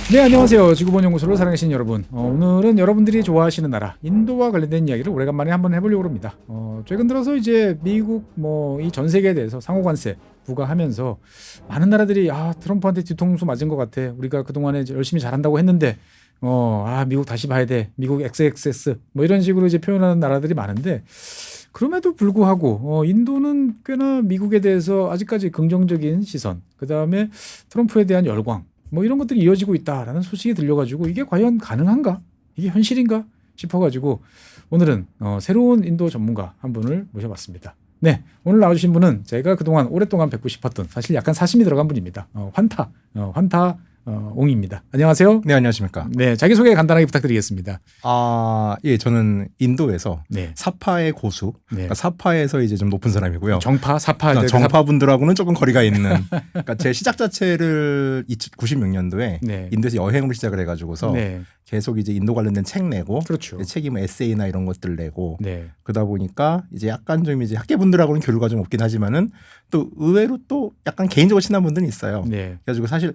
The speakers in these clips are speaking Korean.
네, 안녕하세요. 지구본연구소를 사랑하시는 여러분. 오늘은 여러분들이 좋아하시는 나라 인도와 관련된 이야기를 오래간만에 한번 해보려고 합니다. 최근 들어서 이제 미국 이 전 세계에 대해서 상호관세 부과하면서 많은 나라들이 트럼프한테 뒤통수 맞은 것 같아. 우리가 그동안에 열심히 잘한다고 했는데 미국 다시 봐야 돼. 미국 XXS 이런 식으로 이제 표현하는 나라들이 많은데 그럼에도 불구하고 인도는 꽤나 미국에 대해서 아직까지 긍정적인 시선, 그 다음에 트럼프에 대한 열광 이런 것들이 이어지고 있다라는 소식이 들려가지고 이게 과연 가능한가? 이게 현실인가? 싶어가지고 오늘은 새로운 인도 전문가 한 분을 모셔봤습니다. 네, 오늘 나와주신 분은 제가 그동안 오랫동안 뵙고 싶었던 사실 약간 사심이 들어간 분입니다. 환타 옹입니다. 안녕하세요. 네, 안녕하십니까. 네, 자기소개 간단하게 부탁드리겠습니다. 예, 저는 인도에서 네. 사파의 고수, 네. 그러니까 사파에서 이제 좀 높은 사람이고요. 정파, 사파, 정파 분들하고는 조금 거리가 있는. 그러니까 제 시작 자체를 96년도에 네. 인도에서 여행을 시작을 해가지고서 네. 계속 이제 인도 관련된 책 내고, 그렇죠. 책이 에세이나 이런 것들 내고, 네. 그러다 보니까 이제 약간 좀 이제 학계분들하고는 교류가 좀 없긴 하지만은 또 의외로 또 약간 개인적으로 친한 분들은 있어요. 네. 그래가지고 사실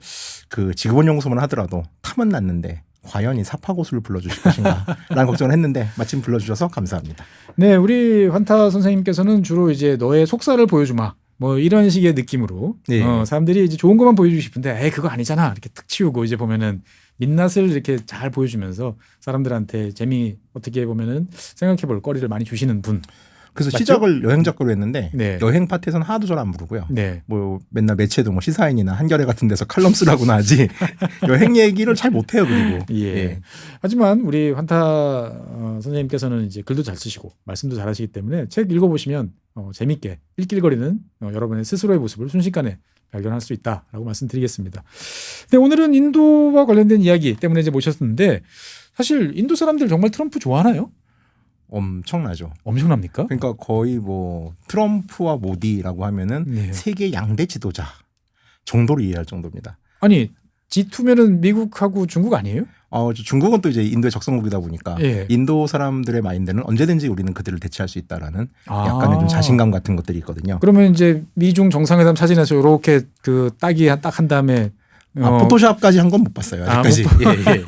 그 지구본연구소만 하더라도 탐은 났는데 과연 이 사파고수를 불러주실 것인가 라는 걱정을 했는데 마침 불러주셔서 감사합니다. 네, 우리 환타 선생님께서는 주로 이제 너의 속살을 보여주마. 이런 식의 느낌으로 네. 사람들이 이제 좋은 것만 보여주고 싶은데 그거 아니잖아 이렇게 툭 치우고 이제 보면은 민낯을 이렇게 잘 보여주면서 사람들한테 재미 어떻게 보면은 생각해볼 거리를 많이 주시는 분. 그래서 맞죠? 시작을 여행 작가로 했는데 네. 여행 파트에서는 하나도 잘 안 부르고요. 네. 맨날 매체도 시사인이나 한겨레 같은 데서 칼럼 쓰라고나 하지 여행 얘기를 잘 못해요. 그리고 예. 하지만 우리 환타 선생님께서는 이제 글도 잘 쓰시고 말씀도 잘하시기 때문에 책 읽어보시면 재밌게 일길거리는 여러분의 스스로의 모습을 순식간에 발견할 수 있다라고 말씀드리겠습니다. 근데 오늘은 인도와 관련된 이야기 때문에 이제 모셨는데 사실 인도 사람들 정말 트럼프 좋아하나요? 엄청나죠. 엄청납니까? 그러니까 거의 트럼프와 모디라고 하면은 네. 세계 양대 지도자 정도로 이해할 정도입니다. 아니 G2면은 미국하고 중국 아니에요? 중국은 또 이제 인도의 적성국이다 보니까 예. 인도 사람들의 마인드는 언제든지 우리는 그들을 대체할 수 있다라는 약간의 좀 자신감 같은 것들이 있거든요. 그러면 이제 미중 정상회담 사진에서 이렇게 그 딱이 딱 한 다음에 포토샵까지 한 건 못 봤어요. 아직까지. 못 예.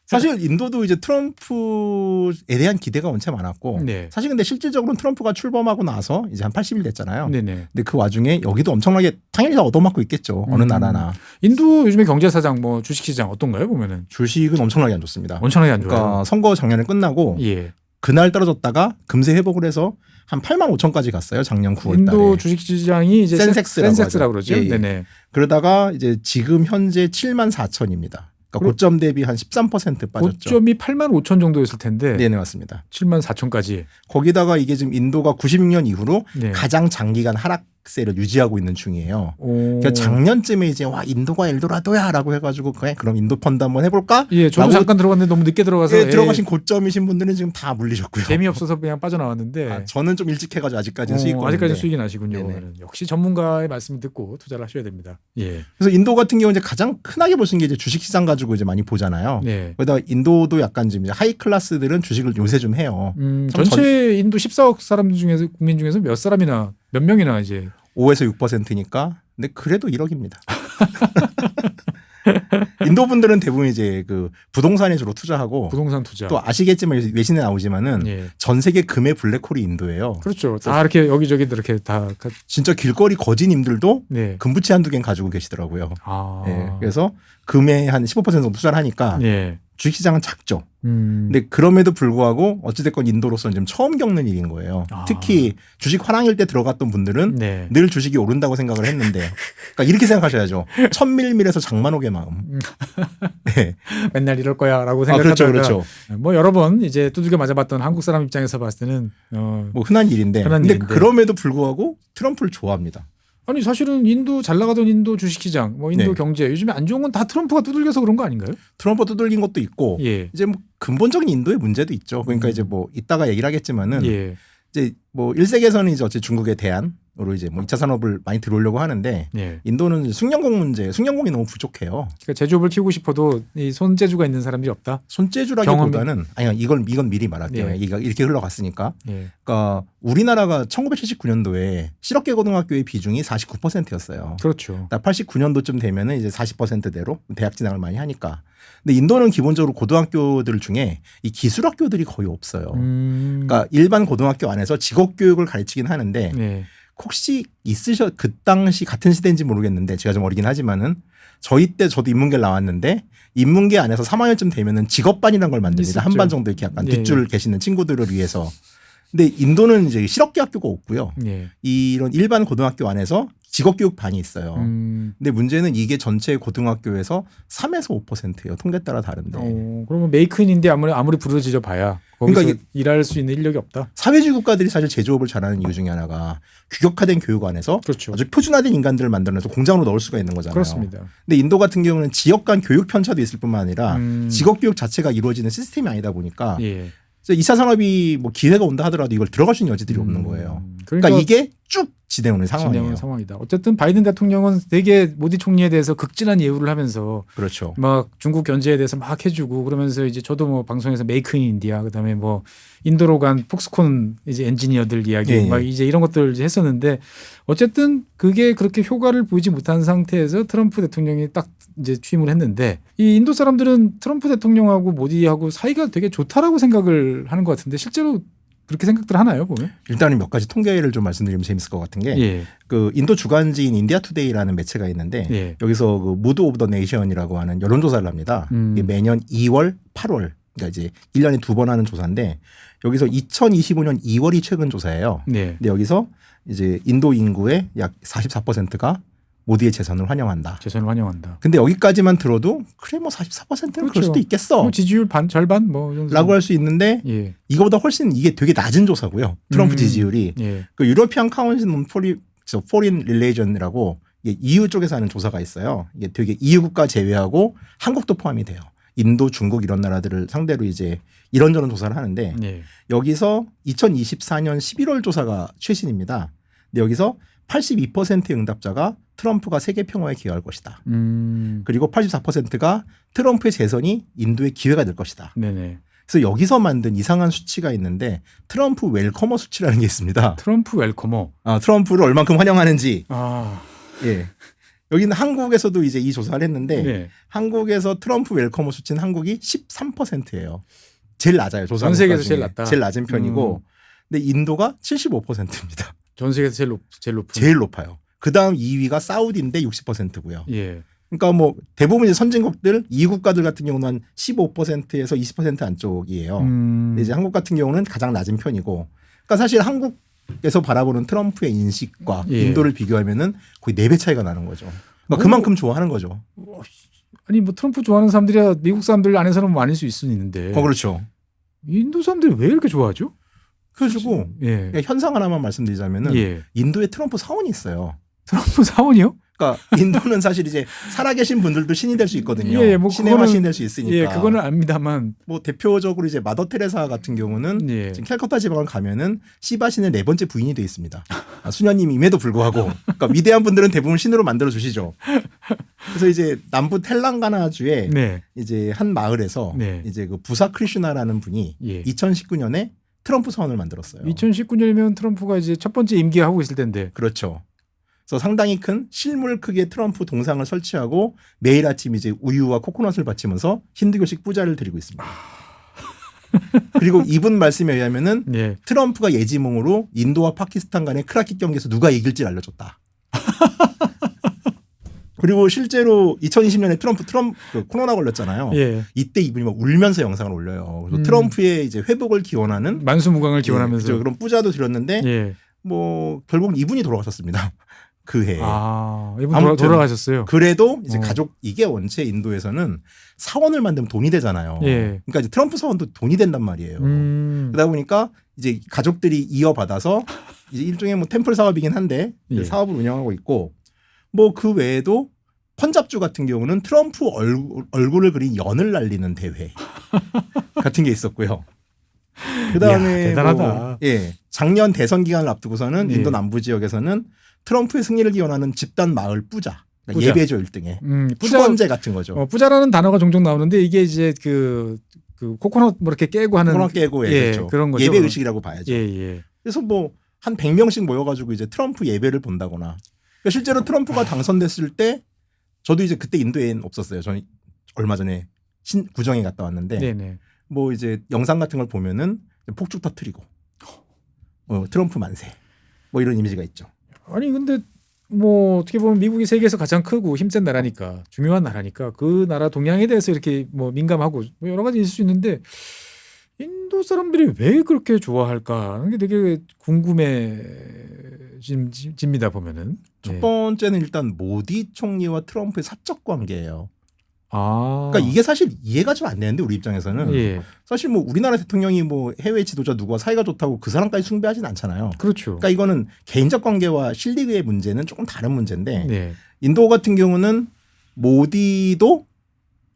사실 인도도 이제 트럼프에 대한 기대가 원체 많았고 네. 사실 근데 실질적으로는 트럼프가 출범하고 나서 이제 한 80일 됐잖아요. 네네. 근데 그 와중에 여기도 엄청나게 당연히 다 얻어맞고 있겠죠. 어느 나라나. 인도 요즘에 경제사장 주식시장 어떤가요 보면은? 주식은 엄청나게 안 좋습니다. 엄청나게 안 좋아요. 그러니까 선거 작년에 끝나고 예. 그날 떨어졌다가 금세 회복을 해서 한 8만 5천까지 갔어요. 작년 9월 달에. 인도 주식시장이 이제 센섹스라고 그러죠. 예, 예. 네네. 그러다가 이제 지금 현재 7만 4천입니다. 그러니까 고점 대비 한 13% 빠졌죠. 고점이 8만 5천 정도였을 텐데 네네 맞습니다. 7만 4천까지. 거기다가 이게 지금 인도가 96년 이후로 네. 가장 장기간 하락세를 유지하고 있는 중이에요. 오. 그러니까 작년쯤에 이제 인도가 엘도라도야라고 해가지고 그럼 인도 펀드 한번 해볼까? 예, 저도 잠깐 들어갔는데 너무 늦게 들어가서 들어가신 고점이신 분들은 지금 다 물리셨고요. 재미없어서 그냥 빠져나왔는데 저는 좀 일찍 해가지고 아직까지는 수익 아직까지 수익이 나시군요. 네네. 역시 전문가의 말씀을 듣고 투자를 하셔야 됩니다. 예. 그래서 인도 같은 경우 이제 가장 흔하게 볼 수 있는 게 이제 주식시장 가지고 이제 많이 보잖아요. 네. 거기다가 인도도 약간 지금 하이 클래스들은 주식을 요새 좀 해요. 전체 인도 14억 사람 중에서 국민 중에서 몇 명이나 이제 5에서 6%니까 근데 그래도 1억입니다. 인도 분들은 대부분 이제 그 부동산에 주로 투자하고 부동산 투자. 또 아시겠지만 외신에 나오지만은 예. 전 세계 금의 블랙홀이 인도예요. 그렇죠. 다 이렇게 여기저기 이렇게 다. 진짜 길거리 거지님들도 네. 금부치 한두 개는 가지고 계시더라고요. 아. 예. 그래서 금에 한 15% 정도 투자를 하니까 예. 주식시장은 작죠. 음. 근데 그럼에도 불구하고 어찌됐건 인도로서는 지금 처음 겪는 일인 거예요. 특히 주식 화랑일 때 들어갔던 분들은 네. 늘 주식이 오른다고 생각을 했는데 그러니까 이렇게 생각하셔야죠. 천밀밀해서 장만옥의 마음. 네. 맨날 이럴 거야라고 생각하다가 그렇죠. 여러 번 이제 두들겨 맞아봤던 한국 사람 입장에서 봤을 때는 흔한 일인데. 근데 그럼에도 불구하고 트럼프를 좋아합니다. 아니 사실은 인도 잘 나가던 인도 주식시장, 인도 네. 경제 요즘에 안 좋은 건 다 트럼프가 두들겨서 그런 거 아닌가요? 트럼프 두들긴 것도 있고 예. 이제 근본적인 인도의 문제도 있죠. 그러니까 이제 이따가 얘기를 하겠지만은 예. 이제 1세기에서는 이제 어째 중국의 대안 이제 뭐 2차 산업을 많이 들어오려고 하는데 예. 인도는 숙련공 문제, 숙련공이 너무 부족해요. 그러니까 제조업을 키우고 싶어도 이 손재주가 있는 사람들이 없다. 손재주라기보다는 아니 이건 미리 말할게요. 예. 이렇게 흘러갔으니까. 예. 그러니까 우리나라가 1979년도에 실업계 고등학교의 비중이 49%였어요. 그렇죠. 89년도쯤 되면은 이제 40%대로 대학 진학을 많이 하니까. 근데 인도는 기본적으로 고등학교들 중에 이 기술학교들이 거의 없어요. 그러니까 일반 고등학교 안에서 직업 교육을 가르치긴 하는데 예. 혹시 그 당시 같은 시대인지 모르겠는데 제가 좀 어리긴 하지만은 저희 때 저도 인문계 나왔는데 인문계 안에서 3학년쯤 되면은 직업반이라는 걸 만듭니다. 있었죠. 한반 정도 이렇게 약간 예. 뒷줄 계시는 친구들을 위해서. 근데 인도는 이제 실업계 학교가 없고요. 예. 이런 일반 고등학교 안에서 직업교육반이 있어요. 근데 문제는 이게 전체 고등학교에서 3에서 5%예요. 통계 따라 다른데. 그러면 메이크 인 인디아 아무리 부르짖어 봐야 거기서 그러니까 일할 수 있는 인력이 없다. 사회주의 국가들이 사실 제조업을 잘하는 이유 중에 하나가 규격화된 교육 안에서 그렇죠. 아주 표준화된 인간들을 만들어내서 공장으로 넣을 수가 있는 거잖아요. 그렇습니다. 근데 인도 같은 경우는 지역 간 교육 편차도 있을 뿐만 아니라 직업교육 자체가 이루어지는 시스템이 아니다 보니까 예. 2차 산업이 뭐 기회가 온다 하더라도 이걸 들어갈 수 있는 여지들이 없는 거예요. 그러니까 이게 쭉 진행하는 상황이에요. 상황이다. 어쨌든 바이든 대통령은 되게 모디 총리에 대해서 극진한 예우를 하면서 그렇죠. 막 중국 견제에 대해서 막 해주고 그러면서 이제 저도 뭐 방송에서 메이크 인 인디아 그다음에 뭐 인도로 간 폭스콘 이제 엔지니어들 이야기 예. 막 이제 이런 것들 이제 했었는데 어쨌든 그게 그렇게 효과를 보이지 못한 상태에서 트럼프 대통령이 딱 이제 취임을 했는데 이 인도 사람들은 트럼프 대통령하고 모디하고 사이가 되게 좋다라고 생각을 하는 것 같은데 실제로 그렇게 생각들 하나요 보면? 일단은 몇 가지 통계를 좀 말씀드리면 재밌을 것 같은 게 예. 그 인도 주간지인 인디아 투데이라는 매체가 있는데 예. 여기서 그 무드 오브 더 네이션이라고 하는 여론조사를 합니다. 이게 매년 2월, 8월 그러니까 이제 1년에 2번 하는 조사인데 여기서 2025년 2월이 최근 조사예요. 네. 근데 여기서 이제 인도 인구의 약 44%가 모디의 재선을 환영한다. 재선을 환영한다. 근데 여기까지만 들어도 그래 뭐 44%는 그렇죠. 그럴 수도 있겠어. 뭐 지지율 절반 뭐 라고 할 수 있는데 예. 이거보다 훨씬 이게 되게 낮은 조사고요. 트럼프 지지율이. 예. 그 유러피안 카운슬 온 포린 릴레이전이라고 EU 쪽에서 하는 조사가 있어요. 이게 되게 EU 국가 제외하고 한국도 포함이 돼요. 인도, 중국 이런 나라들을 상대로 이제 이런저런 조사를 하는데 예. 여기서 2024년 11월 조사가 최신입니다. 근데 여기서 82%의 응답자가 트럼프가 세계 평화에 기여할 것이다. 그리고 84%가 트럼프의 재선이 인도의 기회가 될 것이다. 네네. 그래서 여기서 만든 이상한 수치가 있는데 트럼프 웰커머 수치라는 게 있습니다. 트럼프 웰커머. 트럼프를 얼만큼 환영하는지. 아. 예. 여기는 한국에서도 이제 이 조사를 했는데 예. 한국에서 트럼프 웰커머 수치는 한국이 13%예요. 제일 낮아요. 조사 전 세계에서 제일 낮다. 제일 낮은 편이고. 근데 인도가 75%입니다. 전 세계에서 제일 높은. 제일 높아요. 그다음 2위가 사우디인데 60%고요. 예. 그러니까 뭐 대부분 이제 선진국들 이 국가들 같은 경우는 한 15%에서 20% 안쪽이에요. 근데 이제 한국 같은 경우는 가장 낮은 편이고. 그러니까 사실 한국에서 바라보는 트럼프의 인식과 예. 인도를 비교하면은 거의 4배 차이가 나는 거죠. 그러니까 그만큼 좋아하는 거죠. 아니 뭐 트럼프 좋아하는 사람들이야 미국 사람들 안에서는 뭐 아닐 수 있는데. 그렇죠. 인도 사람들이 왜 이렇게 좋아하죠? 그래가지고 예. 현상 하나만 말씀드리자면은 예. 인도에 트럼프 사원이 있어요. 트럼프 사원이요? 그러니까 인도는 사실 이제 살아계신 분들도 신이 될 수 있거든요. 예, 뭐 신의 그거는- 신이 될 수 있으니까. 예, 그거는 압니다만. 뭐 대표적으로 이제 마더 테레사 같은 경우는 예. 지금 캘커타 지방을 가면은 시바 신의 4번째 부인이 돼 있습니다. 수녀님임에도 불구하고 그러니까 위대한 분들은 대부분 신으로 만들어 주시죠. 그래서 이제 남부 텔랑가나주에 네. 이제 한 마을에서 네. 이제 그 부사 크리슈나라는 분이 예. 2019년에 트럼프 사원을 만들었어요. 2019년이면 트럼프가 이제 첫 번째 임기 하고 있을 텐데. 그렇죠. 그래서 상당히 큰 실물 크기의 트럼프 동상을 설치하고 매일 아침 이제 우유와 코코넛을 바치면서 힌두교식 뿌자를 드리고 있습니다. 그리고 이분 말씀에 의하면은 예. 트럼프가 예지몽으로 인도와 파키스탄 간의 크라켓 경기에서 누가 이길지 알려줬다. 그리고 실제로 2020년에 트럼프 그 코로나 걸렸잖아요. 예. 이때 이분이 막 울면서 영상을 올려요. 그래서 트럼프의 이제 회복을 기원하는 만수무강을 기원하면서. 그렇죠. 그런 뿌자도 드렸는데 예. 뭐 결국 이분이 돌아가셨습니다. 그 해에. 아, 이분 아무튼 돌아가셨어요. 그래도 이제 어. 가족 이게 원체 인도에서는 사원을 만들면 돈이 되잖아요. 예. 그러니까 이제 트럼프 사원도 돈이 된단 말이에요. 그러다 보니까 이제 가족들이 이어받아서 이제 일종의 뭐 템플 사업이긴 한데 예. 사업을 운영하고 있고 뭐 그 외에도 펀잡주 같은 경우는 트럼프 얼굴을 그린 연을 날리는 대회 같은 게 있었고요. 그다음에 이야, 대단하다. 작년 대선 기간을 앞두고서는 예. 인도 남부 지역에서는 트럼프의 승리를 기원하는 집단 마을 뿌자, 그러니까 뿌자. 예배조 일등의 뿌자, 축원제 같은 거죠. 뿌자라는 단어가 종종 나오는데 이게 이제 그 코코넛 뭐 이렇게 깨고 하는 코로나 깨고 그렇죠. 그런 거죠. 예배 의식이라고 봐야죠. 예. 그래서 뭐 한 100명씩 모여가지고 이제 트럼프 예배를 본다거나. 그러니까 실제로 트럼프가 당선됐을 때 저도 이제 그때 인도에 없었어요. 저는 얼마 전에 구정에 갔다 왔는데 네네. 뭐 이제 영상 같은 걸 보면은 폭죽 터트리고 트럼프 만세 뭐 이런 이미지가 있죠. 아니 근데 뭐 어떻게 보면 미국이 세계에서 가장 크고 힘센 나라니까 중요한 나라니까 그 나라 동향에 대해서 이렇게 뭐 민감하고 뭐 여러 가지 있을 수 있는데 인도 사람들이 왜 그렇게 좋아할까 하는 게 되게 궁금해집니다 보면은. 첫 번째는 일단 모디 총리와 트럼프의 사적 관계예요. 아. 그러니까 이게 사실 이해가 좀 안 되는데 우리 입장에서는 예. 사실 뭐 우리나라 대통령이 뭐 해외 지도자 누구와 사이가 좋다고 그 사람까지 숭배하진 않잖아요. 그렇죠. 그러니까 이거는 개인적 관계와 실리의 문제는 조금 다른 문제인데 네. 인도 같은 경우는 모디도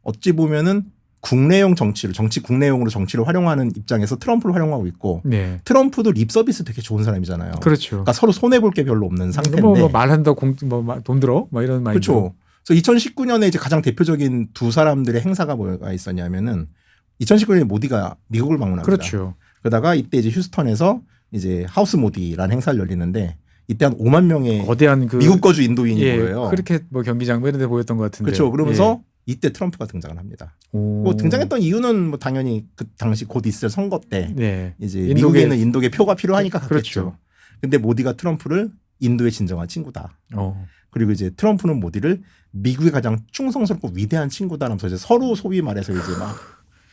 어찌 보면은 국내용 국내용으로 정치를 활용하는 입장에서 트럼프를 활용하고 있고 네. 트럼프도 립 서비스 되게 좋은 사람이잖아요. 그렇죠. 그러니까 서로 손해 볼 게 별로 없는 상태인데. 뭐 말한다 돈 들어 뭐 이런 마인드. 그렇죠. 그래서 2019년에 이제 가장 대표적인 두 사람들의 행사가 뭐가 있었냐면은 2019년에 모디가 미국을 방문합니다. 그렇죠. 그러다가 이때 이제 휴스턴에서 이제 하우스 모디라는 행사를 열리는데 이때 한 5만 명의 거대한 미국 거주 인도인이 예, 모여요. 그렇게 뭐 경기장 이런 데 보였던 것 같은데. 그렇죠. 그러면서 이때 트럼프가 등장을 합니다. 뭐 등장했던 이유는 뭐 당연히 그 당시 곧 있을 선거 때 네. 이제 미국에 있는 인도계 표가 필요하니까 갔겠죠. 그렇죠. 근데 모디가 트럼프를 인도의 진정한 친구다. 그리고 이제 트럼프는 모디를 미국의 가장 충성스럽고 위대한 친구다라면서 이제 서로 소위 말해서 이제 막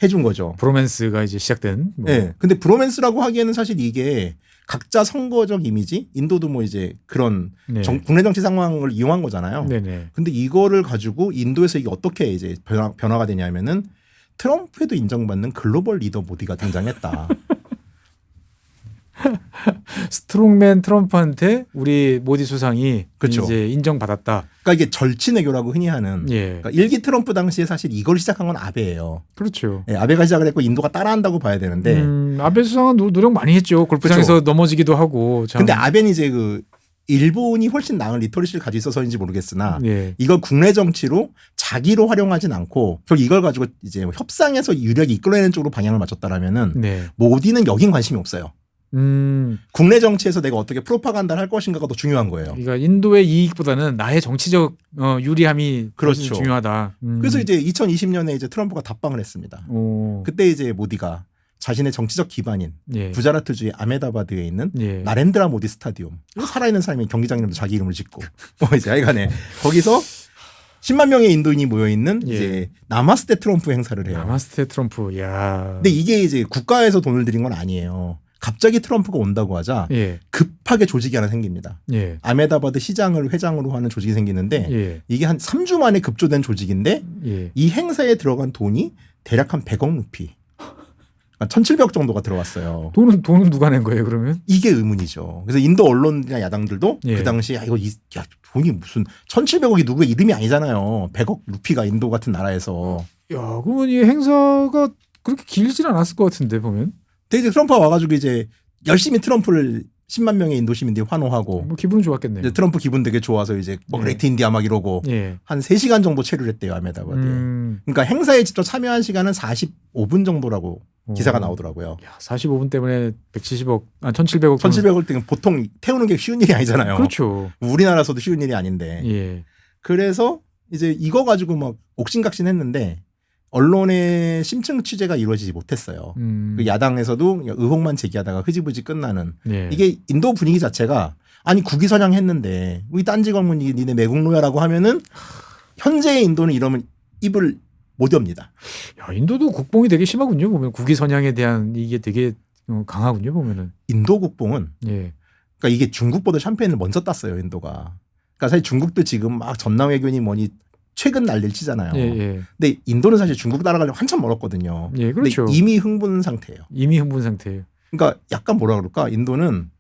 해준 거죠. 브로맨스가 이제 시작된. 뭐. 네. 근데 브로맨스라고 하기에는 사실 이게 각자 선거적 이미지, 인도도 뭐 이제 그런 네. 국내 정치 상황을 이용한 거잖아요. 네네. 근데 이거를 가지고 인도에서 이게 어떻게 이제 변화가 되냐면은 트럼프에도 인정받는 글로벌 리더 모디가 등장했다. 스트롱맨 트럼프한테 우리 모디 수상이 그렇죠. 이제 인정받았다. 그러니까 이게 절친외교라고 흔히 하는. 예. 그러니까 일기 트럼프 당시에 사실 이걸 시작한 건 아베예요. 그렇죠. 네, 아베가 시작을 했고 인도가 따라한다고 봐야 되는데. 아베 수상은 노력 많이 했죠. 골프장에서 그렇죠. 넘어지기도 하고. 참. 근데 아베는 이제 그 일본이 훨씬 나은 리터리시를 가지고 있어서인지 모르겠으나 예. 이걸 국내 정치로 자기로 활용하진 않고 결국 이걸 가지고 이제 협상에서 유력이 이끌어내는 쪽으로 방향을 맞췄다라면은 네. 모디는 여긴 관심이 없어요. 음. 국내 정치에서 내가 어떻게 프로파간다를 할 것인가가 더 중요한 거예요. 그러니까 인도의 이익보다는 나의 정치적 유리함이 그렇죠. 중요하다. 그래서 이제 2020년에 이제 트럼프가 답방을 했습니다. 오. 그때 이제 모디가 자신의 정치적 기반인 예. 구자라트주의 아메다바드에 있는 예. 나렌드라 모디 스타디움 살아있는 사람이 경기장 이름도 자기 이름을 짓고 이제 하여간에 거기서 10만 명의 인도인이 모여 있는 예. 이제 나마스테 트럼프 행사를 해요. 나마스테 트럼프. 야. 근데 이게 이제 국가에서 돈을 들인 건 아니에요. 갑자기 트럼프가 온다고 하자 예. 급하게 조직이 하나 생깁니다. 예. 아메다바드 시장을 회장으로 하는 조직이 생기는데 예. 이게 한 3주 만에 급조된 조직인데 예. 이 행사에 들어간 돈이 대략 한 100억 루피. 1,700억 정도가 들어왔어요. 돈은 누가 낸 거예요, 그러면? 이게 의문이죠. 그래서 인도 언론이나 야당들도 예. 그 당시에 돈이 무슨 1,700억이 누구의 이름이 아니잖아요. 100억 루피가 인도 같은 나라에서. 야, 그러면 이 행사가 그렇게 길진 않았을 것 같은데 보면. 근데 이제 트럼프가 와가지고 이제 열심히 트럼프를 10만 명의 인도 시민들이 환호하고 뭐 기분은 좋았겠네요. 이제 트럼프 기분 되게 좋아서 이제 뭐 예. 그레이트 인디아 막 이러고 예. 한 3시간 정도 체류를 했대요. 아메다바드에. 그러니까 행사에 직접 참여한 시간은 45분 정도라고 기사가 나오더라고요. 야, 45분 때문에 170억, 1,700억. 1,700억 때는 보통 태우는 게 쉬운 일이 아니잖아요. 그렇죠. 우리나라에서도 쉬운 일이 아닌데. 예. 그래서 이제 이거 가지고 막 옥신각신 했는데 언론의 심층 취재가 이루어지지 못했어요. 그 야당에서도 의혹만 제기하다가 흐지부지 끝나는. 예. 이게 인도 분위기 자체가 아니 국위 선양했는데 우리 딴지 검문이 니네 매국노야라고 하면은 현재의 인도는 이러면 입을 못 엽니다. 야, 인도도 국뽕이 되게 심하군요. 보면 국위 선양에 대한 이게 되게 강하군요. 보면은. 인도 국뽕은 예. 그러니까 이게 중국보다 샴페인을 먼저 땄어요. 인도가. 그러니까 사실 중국도 지금 막 전남 외교니 뭐니 최근 난리를 치잖아요. 예, 예. 근데 인도는 사실 중국 따라가려면 한참 멀었거든요. 예, 그렇죠. 근데 이미 흥분 상태예요. 이미 흥분 상태예요. 그러니까 약간 뭐라 그럴까? 인도는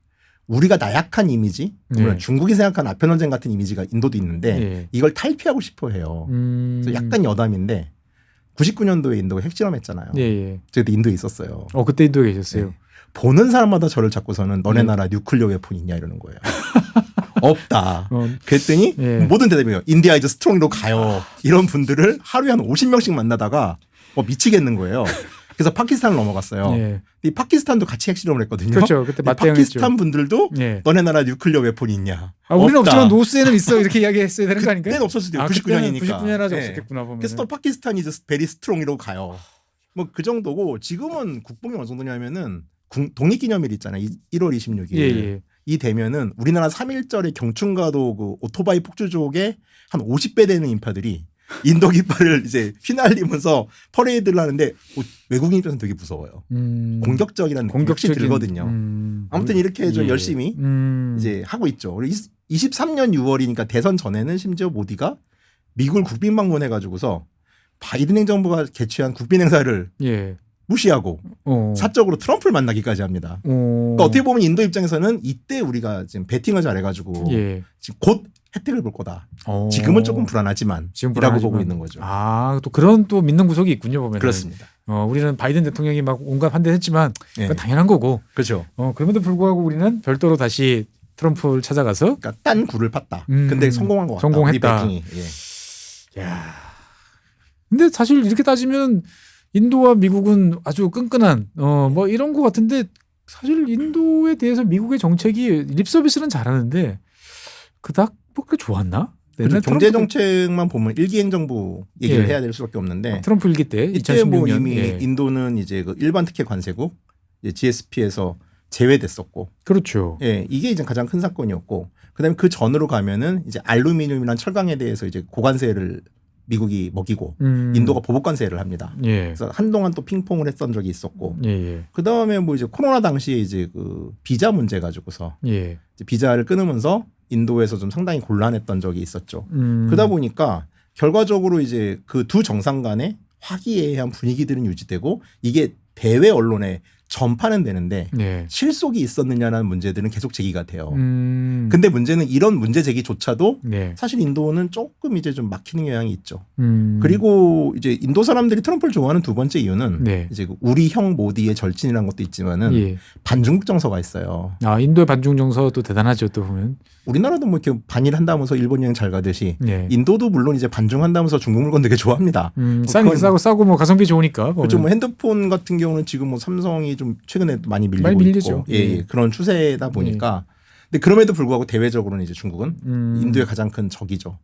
우리가 나약한 이미지, 네. 중국이 생각하는 아편 전쟁 같은 이미지가 인도도 있는데 예. 이걸 탈피하고 싶어 해요. 그래서 약간 여담인데 99년도에 인도가 핵실험했잖아요. 예, 예. 저도 인도에 있었어요. 그때 인도에 계셨어요. 네. 보는 사람마다 저를 잡고서는 너네 네. 나라 뉴클리어 웨폰 있냐 이러는 거예요. 없다. 그랬더니 예. 모든 대답이에요. 인디아 이즈 스트롱으로 가요. 이런 분들을 하루에 한 50명씩 만나다가 미치겠는 거예요. 그래서 파키스탄을 넘어갔어요. 예. 이 파키스탄도 같이 핵실험을 했거든요. 그렇죠. 그때 맞대응했죠. 파키스탄 분들도 예. 너네 나라 뉴클리어 웨폰이 있냐. 우리는 없다. 없지만 노스에는 있어 이렇게 이야기했어야 되는 거 아닌가요? 그때는 없었을 때요. 99년이니까. 99년이니까. 99년 아직 없었겠구나 보면. 그래서 또 파키스탄이 이제 베리 스트롱이라고 가요. 뭐 그 정도고 지금은 국뽕이 어느 정도냐면은 독립기념일 있잖아요. 1월 26일. 예, 예. 이 되면은 우리나라 3.1절에 경춘가도 그 오토바이 폭주족의 한 50배 되는 인파들이 인도 깃발을 이제 휘날리면서 퍼레이드를 하는데 외국인 입장에서는 되게 무서워요. 공격적이라는 느낌이 확실히 들거든요. 아무튼 이렇게 좀 예. 열심히 이제 하고 있죠. 23년 6월이니까 대선 전에는 심지어 모디가 미국을 국빈 방문해가지고서 바이든 행정부가 개최한 국빈 행사를 예. 무시하고 사적으로 트럼프를 만나기까지 합니다. 그러니까 어떻게 보면 인도 입장에서는 이때 우리가 지금 배팅을 잘해가지고 예. 지금 곧 혜택을 볼 거다. 지금은 조금 불안하지만 이라고 보고 있는 거죠. 또 그런 또 믿는 구석이 있군요 보면. 그렇습니다. 우리는 바이든 대통령이 막 온갖 환대했지만 네. 그건 당연한 거고. 그렇죠. 그럼에도 불구하고 우리는 별도로 다시 트럼프를 찾아가서. 그러니까 딴 굴을 팠다. 근데 성공한 것 같다. 성공했다. 우리 배팅이. 예. 야. 근데 사실 이렇게 따지면 인도와 미국은 아주 끈끈한 뭐 이런 거 같은데 사실 인도에 대해서 미국의 정책이 립 서비스는 잘하는데 그닥 뭐 그렇게 좋았나? 경제 정책만 보면 일기 행정부 얘기를 예. 해야 될 수밖에 없는데 트럼프 일기 때 이때 2016년 뭐 이미 예. 인도는 이제 그 일반 특혜 관세국 GSP에서 제외됐었고, 그렇죠. 예, 이게 이제 가장 큰 사건이었고, 그다음에 그 전으로 가면은 이제 알루미늄이나 철강에 대해서 이제 고관세를 미국이 먹이고 인도가 보복관세를 합니다. 예. 그래서 한동안 또 핑퐁을 했던 적이 있었고, 예. 그 다음에 뭐 이제 코로나 당시에 이제 그 비자 문제 가지고서 예. 이제 비자를 끊으면서 인도에서 좀 상당히 곤란했던 적이 있었죠. 그러다 보니까 결과적으로 이제 그 두 정상 간의 화기애애한 분위기들은 유지되고 이게 대외 언론에 전파는 되는데 예. 실속이 있었느냐라는 문제들은 계속 제기가 돼요. 음. 근데 문제는 이런 문제 제기조차도 네. 사실 인도는 조금 이제 좀 막히는 경향이 있죠. 그리고 이제 인도 사람들이 트럼프를 좋아하는 두 번째 이유는 네. 이제 우리 형 모디의 절친이라는 것도 있지만은 예. 반중국 정서가 있어요. 인도의 반중 정서도 대단하죠 또 보면. 우리나라도 뭐 이렇게 반일한다면서 일본 여행 잘 가듯이 예. 인도도 물론 이제 반중한다면서 중국 물건 되게 좋아합니다. 싸고 싸고 뭐 가성비 좋으니까. 그렇죠. 뭐 핸드폰 같은 경우는 지금 뭐 삼성이 좀 최근에 많이 밀리고 많이 밀리죠. 있고, 예, 그런 추세다 보니까. 근데 그럼에도 불구하고 대외적으로는 이제 중국은 인도의 가장 큰 적이죠.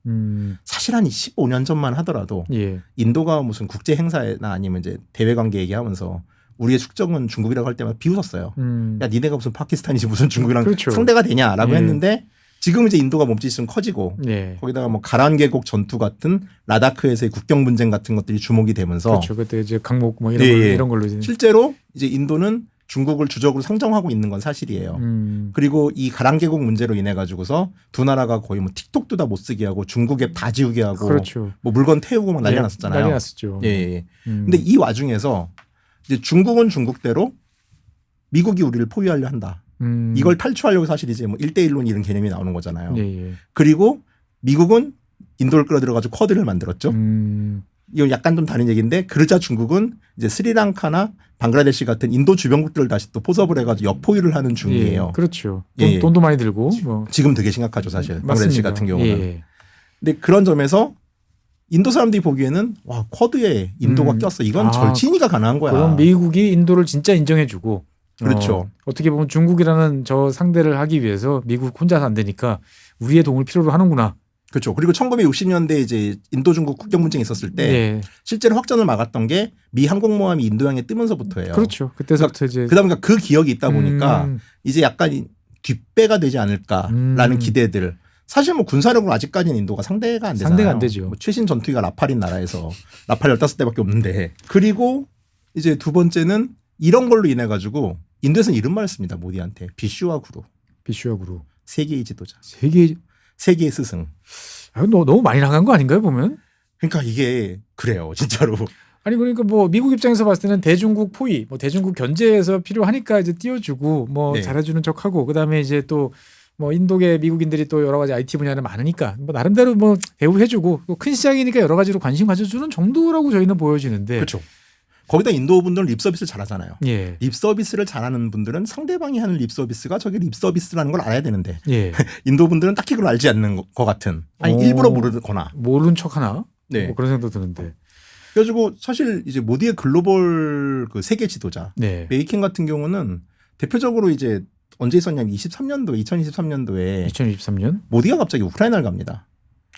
사실 한 15년 전만 하더라도 예. 인도가 무슨 국제 행사나 아니면 이제 대외 관계 얘기하면서 우리의 숙적은 중국이라고 할 때마다 비웃었어요. 야, 니네가 무슨 파키스탄이지 무슨 중국이랑 그렇죠. 상대가 되냐라고 예. 했는데 지금 이제 인도가 몸짓이 좀 커지고 예. 거기다가 뭐 가란 계곡 전투 같은 라다크에서의 국경 분쟁 같은 것들이 주목이 되면서 그렇죠. 그때 이제 강목 뭐 이런 예, 걸로, 예. 이런 걸로 이제. 실제로 이제 인도는 중국을 주적으로 상정하고 있는 건 사실이에요. 그리고 이 가란 계곡 문제로 인해 가지고서 두 나라가 거의 뭐 틱톡도 다 못 쓰게 하고 중국 앱 다 지우게 하고 그렇죠. 뭐 물건 태우고 막 난리 예, 났었잖아요. 난리 났었죠. 예, 예. 근데 이 와중에서 이제 중국은 중국대로 미국이 우리를 포위하려 한다. 이걸 탈출하려고 사실 이제 뭐 1대1론 이런 개념이 나오는 거잖아요. 예, 예. 그리고 미국은 인도를 끌어들여가지고 쿼드를 만들었죠. 이건 약간 좀 다른 얘기인데 그러자 중국은 이제 스리랑카나 방글라데시 같은 인도 주변국들을 다시 또 포섭을 해가지고 역포위를 하는 중이에요. 예, 그렇죠. 예. 돈도 많이 들고. 뭐. 지금 되게 심각하죠 사실. 방글라데시 맞습니다. 같은 경우는. 예. 근데 그런 점에서 인도 사람들이 보기에는 와 쿼드에 인도가 꼈어. 이건 절친이가 가능한 거야. 그럼 미국이 인도를 진짜 인정해주고. 그렇죠. 어떻게 보면 중국이라는 저 상대를 하기 위해서 미국 혼자서 안 되니까 우리의 도움을 필요로 하는구나. 그렇죠. 그리고 1960년대 이제 인도 중국 국경 분쟁이 있었을 때 예. 실제로 확전을 막았던 게 미 항공모함이 인도양에 뜨면서부터예요. 그렇죠. 그때서부터 이제 그러다 보니까 그 기억이 있다 보니까 이제 약간 뒷배가 되지 않을까라는 기대들. 사실 뭐 군사력으로 아직까지는 인도가 상대가 안 되잖아요. 상대가 안 되죠. 뭐 최신 전투기가 라팔인 나라에서 라팔 15대밖에 없는데. 그리고 이제 두 번째는 이런 걸로 인해 가지고 인도에서는 이런 말을 씁니다. 모디한테. 비슈와 구루. 비슈아구로. 세계의 지도자. 세계의 스승. 너무 많이 나간 거 아닌가요 보면? 그러니까 이게 그래요. 진짜로. 아니 그러니까 뭐 미국 입장에서 봤을 때는 대중국 포위, 뭐 대중국 견제에서 필요하니까 이제 띄워주고 뭐 네. 잘해주는 척하고 그다음에 이제 또 뭐 인도계 미국인들이 또 여러 가지 IT 분야는 많으니까 뭐 나름대로 뭐 대우해주고 또 큰 시장이니까 여러 가지로 관심 가져주는 정도라고 저희는 보여지는데. 그렇죠. 거기다 인도 분들은 립 서비스를 잘하잖아요. 예. 립 서비스를 잘하는 분들은 상대방이 하는 립 서비스가 저게 립 서비스라는 걸 알아야 되는데 예. 인도 분들은 딱히 그걸 알지 않는 것 같은. 아니 오. 일부러 모르거나. 모르는 척 하나? 네. 뭐 그런 생각도 드는데. 그래가지고 사실 이제 모디의 글로벌 그 세계 지도자 네. 메이킹 같은 경우는 대표적으로 이제 언제 있었냐면 2023년도에 2023년? 모디가 갑자기 우크라이나를 갑니다.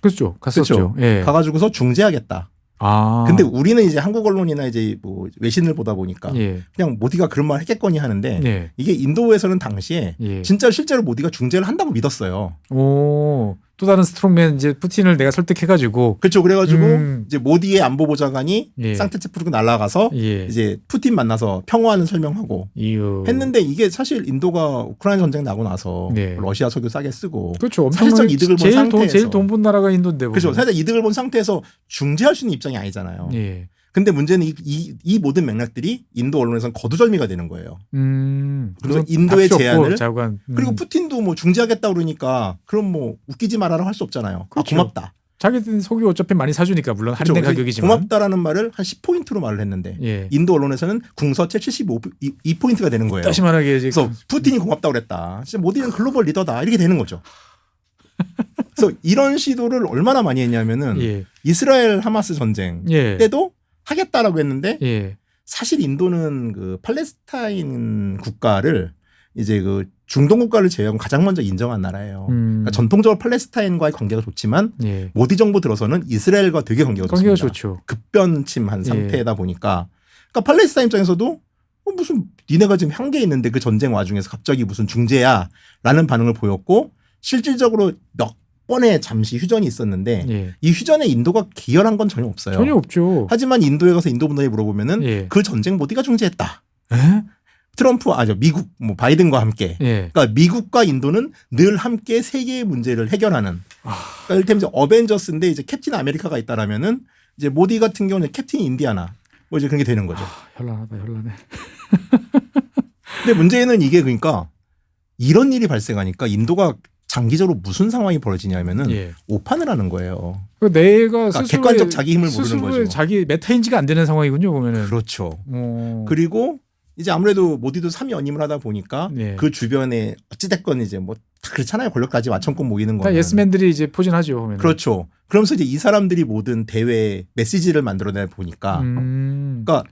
그렇죠. 갔었죠. 그렇죠. 예. 가가지고서 중재하겠다. 아. 근데 우리는 이제 한국 언론이나 이제 뭐 외신을 보다 보니까 예. 그냥 모디가 그런 말 했겠거니 하는데 예. 이게 인도에서는 당시에 예. 진짜 실제로 모디가 중재를 한다고 믿었어요. 오. 또 다른 스트롱맨 이제 푸틴을 내가 설득해가지고. 그렇죠. 그래가지고 이제 모디의 안보보좌관이 예. 상트페테르부르크 날아가서 예. 이제 푸틴 만나서 평화하는 설명하고 이유. 했는데 이게 사실 인도가 우크라이나 전쟁 나고 나서 네. 러시아 석유 싸게 쓰고 그렇죠. 사실상 이득을 본 상태에서 제일 돈 본 나라가 인도인데. 그렇죠. 보면. 사실 이득을 본 상태에서 중재할 수 있는 입장이 아니잖아요. 예. 근데 문제는 이 모든 맥락들이 인도 언론에서는 거두절미가 되는 거예요. 그래서 인도의 답이 없고 제안을 자관. 그리고 푸틴도 뭐 중재하겠다 그러니까 그럼 뭐 웃기지 말아라 할 수 없잖아요. 그렇죠. 아, 고맙다. 자기들 석유 어차피 많이 사주니까 물론 그렇죠. 할인된 그래서 가격이지만. 고맙다라는 말을 한 10포인트로 말을 했는데 예. 인도 언론에서는 궁서체 75포인트가 되는 거예요. 다시 말하기에 이제 그래서 푸틴이 고맙다고 그랬다. 진짜 모디는 글로벌 리더다. 이렇게 되는 거죠. 그래서 이런 시도를 얼마나 많이 했냐면은 예. 이스라엘 하마스 전쟁 예. 때도 하겠다라고 했는데 예. 사실 인도는 그 팔레스타인 국가를 이제 그 중동 국가를 제외하고 가장 먼저 인정한 나라예요. 그러니까 전통적으로 팔레스타인과의 관계가 좋지만 예. 모디 정부 들어서는 이스라엘과 되게 관계가 관계가 좋습니다. 좋죠. 급변침한 예. 상태다 보니까 그러니까 팔레스타인 입장에서도 무슨 니네가 지금 향계에 있는데 그 전쟁 와중에서 갑자기 무슨 중재야라는 반응을 보였고 실질적으로 몇 번의 잠시 휴전이 있었는데 예. 이 휴전에 인도가 기여한 건 전혀 없어요. 전혀 없죠. 하지만 인도에 가서 인도 분들이 물어보면은 예. 그 전쟁 모디가 중재했다. 에? 미국 뭐 바이든과 함께. 예. 그러니까 미국과 인도는 늘 함께 세계의 문제를 해결하는. 그러니까 이를테면 이제 어벤져스인데 이제 캡틴 아메리카가 있다라면은 이제 모디 같은 경우는 캡틴 인디아나 뭐 이제 그런 게 되는 거죠. 현란하다, 현란해. 근데 문제는 이게 그러니까 이런 일이 발생하니까 인도가 장기적으로 무슨 상황이 벌어지냐면은 예. 오판을 하는 거예요. 그 내가 그러니까 스스로의, 객관적 자기 힘을 모르는 스스로의 거죠. 자기 메타인지가 안 되는 상황이군요, 보면은. 그렇죠. 어. 그리고 이제 아무래도 모디도 3위 연임을 하다 보니까 네. 그 주변에 어찌됐건 이제 뭐 다 그렇잖아요. 권력까지 맞춰놓고 모이는 다 거는. 예스맨들이 이제 포진하죠, 보면. 그렇죠. 그러면서 이제 이 사람들이 모든 대회 메시지를 만들어내 보니까 그러니까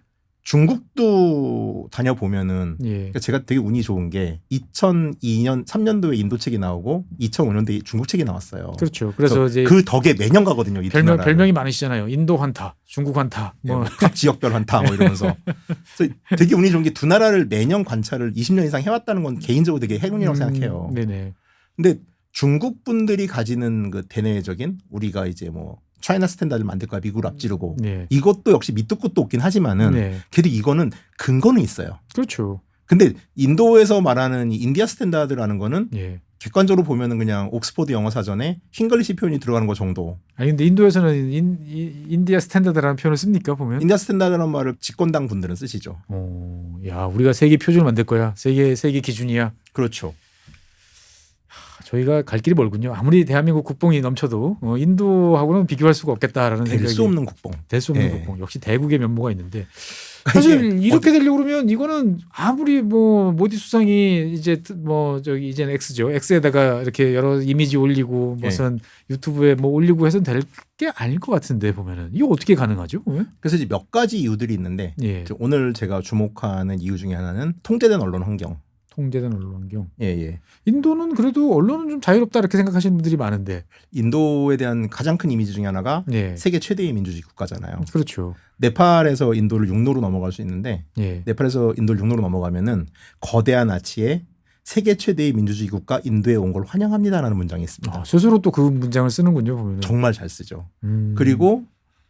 중국도 다녀보면은 예. 그러니까 제가 되게 운이 좋은 게 2002년 3년도에 인도 책이 나오고 2005년도에 중국 책이 나왔어요. 그렇죠. 그래서 이제 그 덕에 매년 가거든요. 이 두 나라를. 별명이 많으시잖아요. 인도 환타, 중국 환타. 뭐. 각 지역별 환타 뭐 이러면서 그래서 되게 운이 좋은 게 두 나라를 매년 관찰을 20년 이상 해왔다는 건 개인적으로 되게 행운이라고 생각해요. 네네. 근데 중국 분들이 가지는 그 대내적인 우리가 이제 뭐 차이나 스탠다드를 만들 거야 미국을 앞지르고 네. 이것도 역시 밑도 끝도 없긴 하지만은 네. 그래도 이거는 근거는 있어요. 그렇죠. 근데 인도에서 말하는 이 인디아 스탠다드라는 거는 예. 객관적으로 보면은 그냥 옥스퍼드 영어 사전에 흰글리시 표현이 들어가는 거 정도. 아니 근데 인도에서는 인디아 스탠다드라는 표현을 씁니까 보면? 인디아 스탠다드라는 말을 집권당 분들은 쓰시죠. 야 우리가 세계 표준을 만들 거야. 세계 기준이야. 그렇죠. 저희가 갈 길이 멀군요. 아무리 대한민국 국뽕이 넘쳐도 인도하고는 비교할 수가 없겠다라는 될 생각이. 수 없는 국뽕. 될 수 없는 예. 국뽕. 역시 대국의 면모가 있는데 사실 이렇게 되려고 그러면 이거는 아무리 뭐 모디 수상이 이제 뭐 저기 이제는 X죠. X에다가 이렇게 여러 이미지 올리고 무슨 유튜브에 뭐 올리고 해서는 될 게 아닐 것 같은데 보면은 이거 어떻게 가능하죠? 보면? 그래서 이제 몇 가지 이유들이 있는데 예. 오늘 제가 주목하는 이유 중에 하나는 통제된 언론 환경. 통제된 언론 환경. 예. 인도는 그래도 언론은 좀 자유롭다 이렇게 생각하시는 분들이 많은데. 인도에 대한 가장 큰 이미지 중에 하나가 예. 세계 최대의 민주주의 국가잖아요. 그렇죠. 네팔에서 인도를 육로로 넘어갈 수 있는데 예. 네팔에서 인도를 육로로 넘어가면은 거대한 아치에 세계 최대의 민주주의 국가 인도에 온 걸 환영합니다라는 문장이 있습니다. 스스로 또 그 문장을 쓰는군요. 보면. 정말 잘 쓰죠. 그리고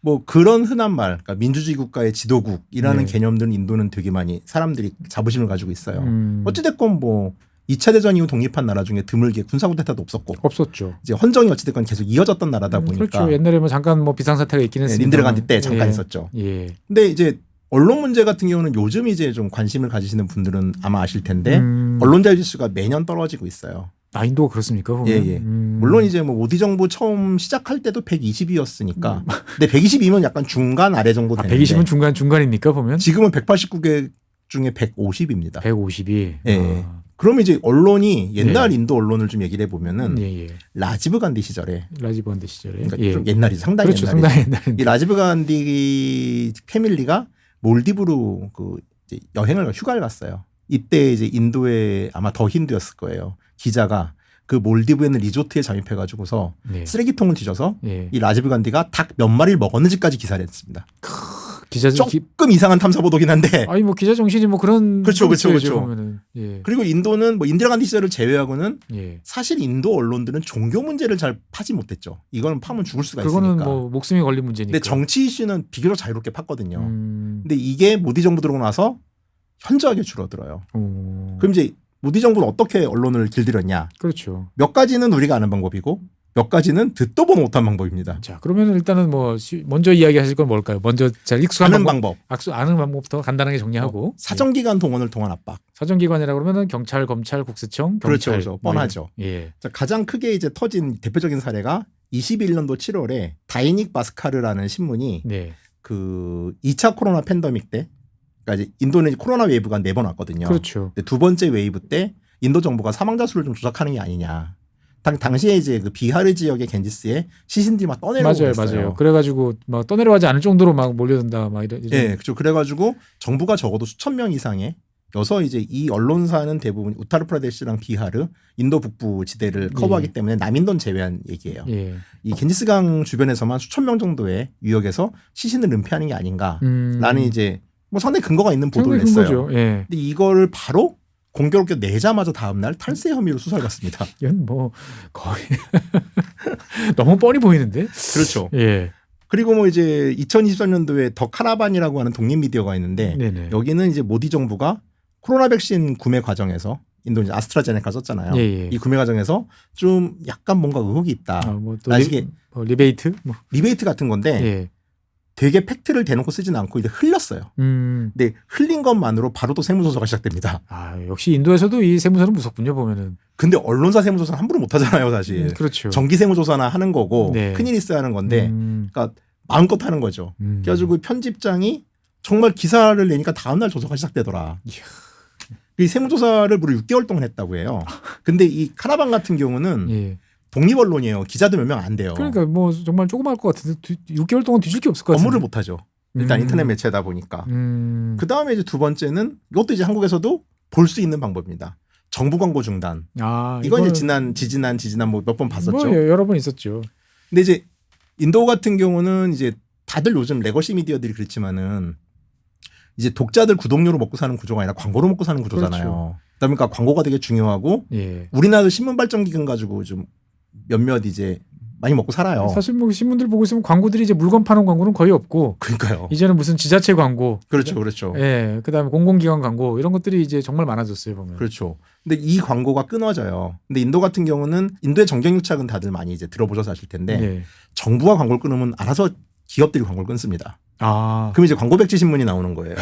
뭐 그런 흔한 말, 그러니까 민주주의 국가의 지도국이라는 네. 개념들은 인도는 되게 많이 사람들이 자부심을 가지고 있어요. 어찌됐건 뭐 2차 대전 이후 독립한 나라 중에 드물게 군사쿠데타도 없었고 없었죠. 이제 헌정이 어찌됐건 계속 이어졌던 나라다 보니까 그렇죠. 옛날에 뭐 잠깐 뭐 비상사태가 있긴 했습니다. 닌드레 간디 때 잠깐 있었죠. 예. 근데 이제 언론 문제 같은 경우는 요즘 이제 좀 관심을 가지시는 분들은 아마 아실 텐데 언론 자유 지수가 매년 떨어지고 있어요. 아, 인도가 그렇습니까? 보면? 예. 물론 이제 뭐 모디 정부 처음 시작할 때도 120이었으니까. 근데 120이면 약간 중간 아래 정도 되는데. 120은 중간입니까 보면? 지금은 189개 중에 150입니다. 150이. 예. 그러면 이제 언론이 옛날 인도 언론을 좀 얘기를 해보면은 라지브 간디 시절에. 라지브 간디 시절에. 그러니까 좀 옛날이죠. 상당히 그렇죠. 옛날이죠. 상당히 옛날인데. 이 라지브 간디 패밀리가 몰디브로 그 이제 휴가를 갔어요. 이때 이제 인도에 아마 더 힌두였을 거예요. 기자가 그 몰디브에 있는 리조트에 잠입해가지고서 쓰레기통을 뒤져서 이 라지브 간디가 닭 몇 마리를 먹었는지까지 기사를 했습니다. 조금 이상한 탐사보도긴 한데. 아니 뭐 기자 정신이 뭐 그런. 그렇죠. 보면은. 그리고 인도는 뭐 인디라 간디 시절을 제외하고는 사실 인도 언론들은 종교 문제를 잘 파지 못했죠. 이거는 파면 죽을 수가 있으니까. 그거는 뭐 목숨이 걸린 문제니까. 근데 정치 이슈는 비교적 자유롭게 팠거든요. 근데 이게 모디 정부 들어오고 나서 현저하게 줄어들어요. 그럼 이제 모디 정부는 어떻게 언론을 길들였냐? 그렇죠. 몇 가지는 우리가 아는 방법이고 몇 가지는 듣도 보도 못한 방법입니다. 자, 그러면 일단은 뭐 먼저 이야기하실 건 뭘까요? 먼저 잘 익숙한 아는 방법. 아는 방법부터 간단하게 정리하고. 사정기관 동원을 통한 압박. 사정기관이라고 그러면은 경찰, 검찰, 국세청, 경찰. 그렇죠. 뻔하죠. 자, 가장 크게 이제 터진 대표적인 사례가 21년도 7월에 다이닉 바스카르라는 신문이 그 2차 코로나 팬데믹 때, 그러니까 이제 인도는 코로나 웨이브가 4번 왔거든요. 그렇죠. 두 번째 웨이브 때 인도 정부가 사망자 수를 좀 조작하는 게 아니냐. 당시에 이제 그 비하르 지역의 겐지스에 시신들이 막 떠내려오고 그랬어요. 맞아요. 그래가지고 막 떠내려가지 않을 정도로 막 몰려든다 막 이런. 네, 그렇죠. 그래가지고 정부가 적어도 수천 명 이상의 여서 이제 이 언론사는 대부분 우타르프라데시랑 비하르, 인도 북부 지대를 커버하기 때문에 남인도는 제외한 얘기예요. 이 겐지스강 주변에서만 수천 명 정도의 유역에서 시신을 은폐하는 게 아닌가라는 이제 뭐 상당히 근거가 있는 보도를 했어요. 근데 이거를 바로 공교롭게 내자마자 다음날 탈세 혐의로 수사를 받습니다. 이건 뭐 거의 너무 뻔히 보이는데. 그렇죠. 그리고 뭐 이제 2023년도에 더 카라반이라고 하는 독립 미디어가 있는데 여기는 이제 모디 정부가 코로나 백신 구매 과정에서 인도 이제 아스트라제네카 썼잖아요. 이 구매 과정에서 좀 약간 뭔가 의혹이 있다. 뭐 또 리베이트? 리베이트 같은 건데 되게 팩트를 대놓고 쓰진 않고 이제 흘렸어요. 근데 흘린 것만으로 바로 또 세무조사가 시작됩니다. 아, 역시 인도에서도 이 세무서는 무섭군요, 보면은. 근데 언론사 세무조사는 함부로 못 하잖아요, 사실. 그렇죠. 정기 세무조사나 하는 거고 큰일 있어야 하는 건데 그러니까 마음껏 하는 거죠. 그래가지고 편집장이 정말 기사를 내니까 다음날 조사가 시작되더라. 이 세무조사를 무려 6개월 동안 했다고 해요. 근데 이 카라반 같은 경우는 독립 언론이에요. 기자도 몇 명 안 돼요. 그러니까 뭐 정말 조그마할 것 같은데 6개월 동안 뒤질 게 없을 것 같아요. 업무를 못 하죠. 일단 인터넷 매체다 보니까. 그 다음에 이제 두 번째는 이것도 이제 한국에서도 볼 수 있는 방법입니다. 정부 광고 중단. 이건 이제 지지난 뭐 몇 번 봤었죠. 뭐 여러 번 있었죠. 근데 이제 인도 같은 경우는 이제 다들 요즘 레거시 미디어들이 그렇지만은 이제 독자들 구독료로 먹고 사는 구조가 아니라 광고로 먹고 사는 구조잖아요. 그렇죠. 그러니까 광고가 되게 중요하고 우리나라도 신문 발전 기금 가지고 좀 몇몇 이제 많이 먹고 살아요. 사실 뭐 신문들 보고 있으면 광고들이 이제 물건 파는 광고는 거의 없고. 그러니까요. 이제는 무슨 지자체 광고. 그렇죠. 그다음에 공공기관 광고 이런 것들이 이제 정말 많아졌어요, 보면. 그렇죠. 근데 이 광고가 끊어져요. 근데 인도 같은 경우는 인도의 정경유착은 다들 많이 이제 들어보셔서 아실 텐데 정부가 광고를 끊으면 알아서 기업들이 광고를 끊습니다. 그럼 이제 광고 백지 신문이 나오는 거예요.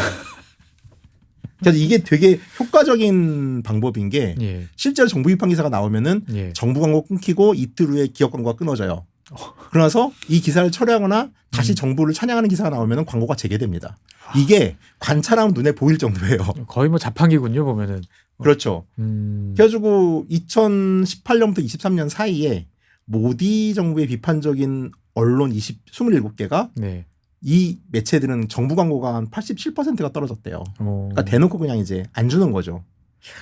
그래서 이게 되게 효과적인 방법인 게 실제로 정부 비판 기사가 나오면은 정부 광고 끊기고 이틀 후에 기업 광고가 끊어져요. 그러나서 이 기사를 처리하거나 다시 정부를 찬양하는 기사가 나오면은 광고가 재개됩니다. 이게 관찰하면 눈에 보일 정도예요. 거의 뭐 자판기군요, 보면은. 그렇죠. 그래가지고 2018년부터 23년 사이에 모디 정부의 비판적인 언론 27개가 이 매체들은 정부 광고가 한 87%가 떨어졌대요. 그러니까 대놓고 그냥 이제 안 주는 거죠.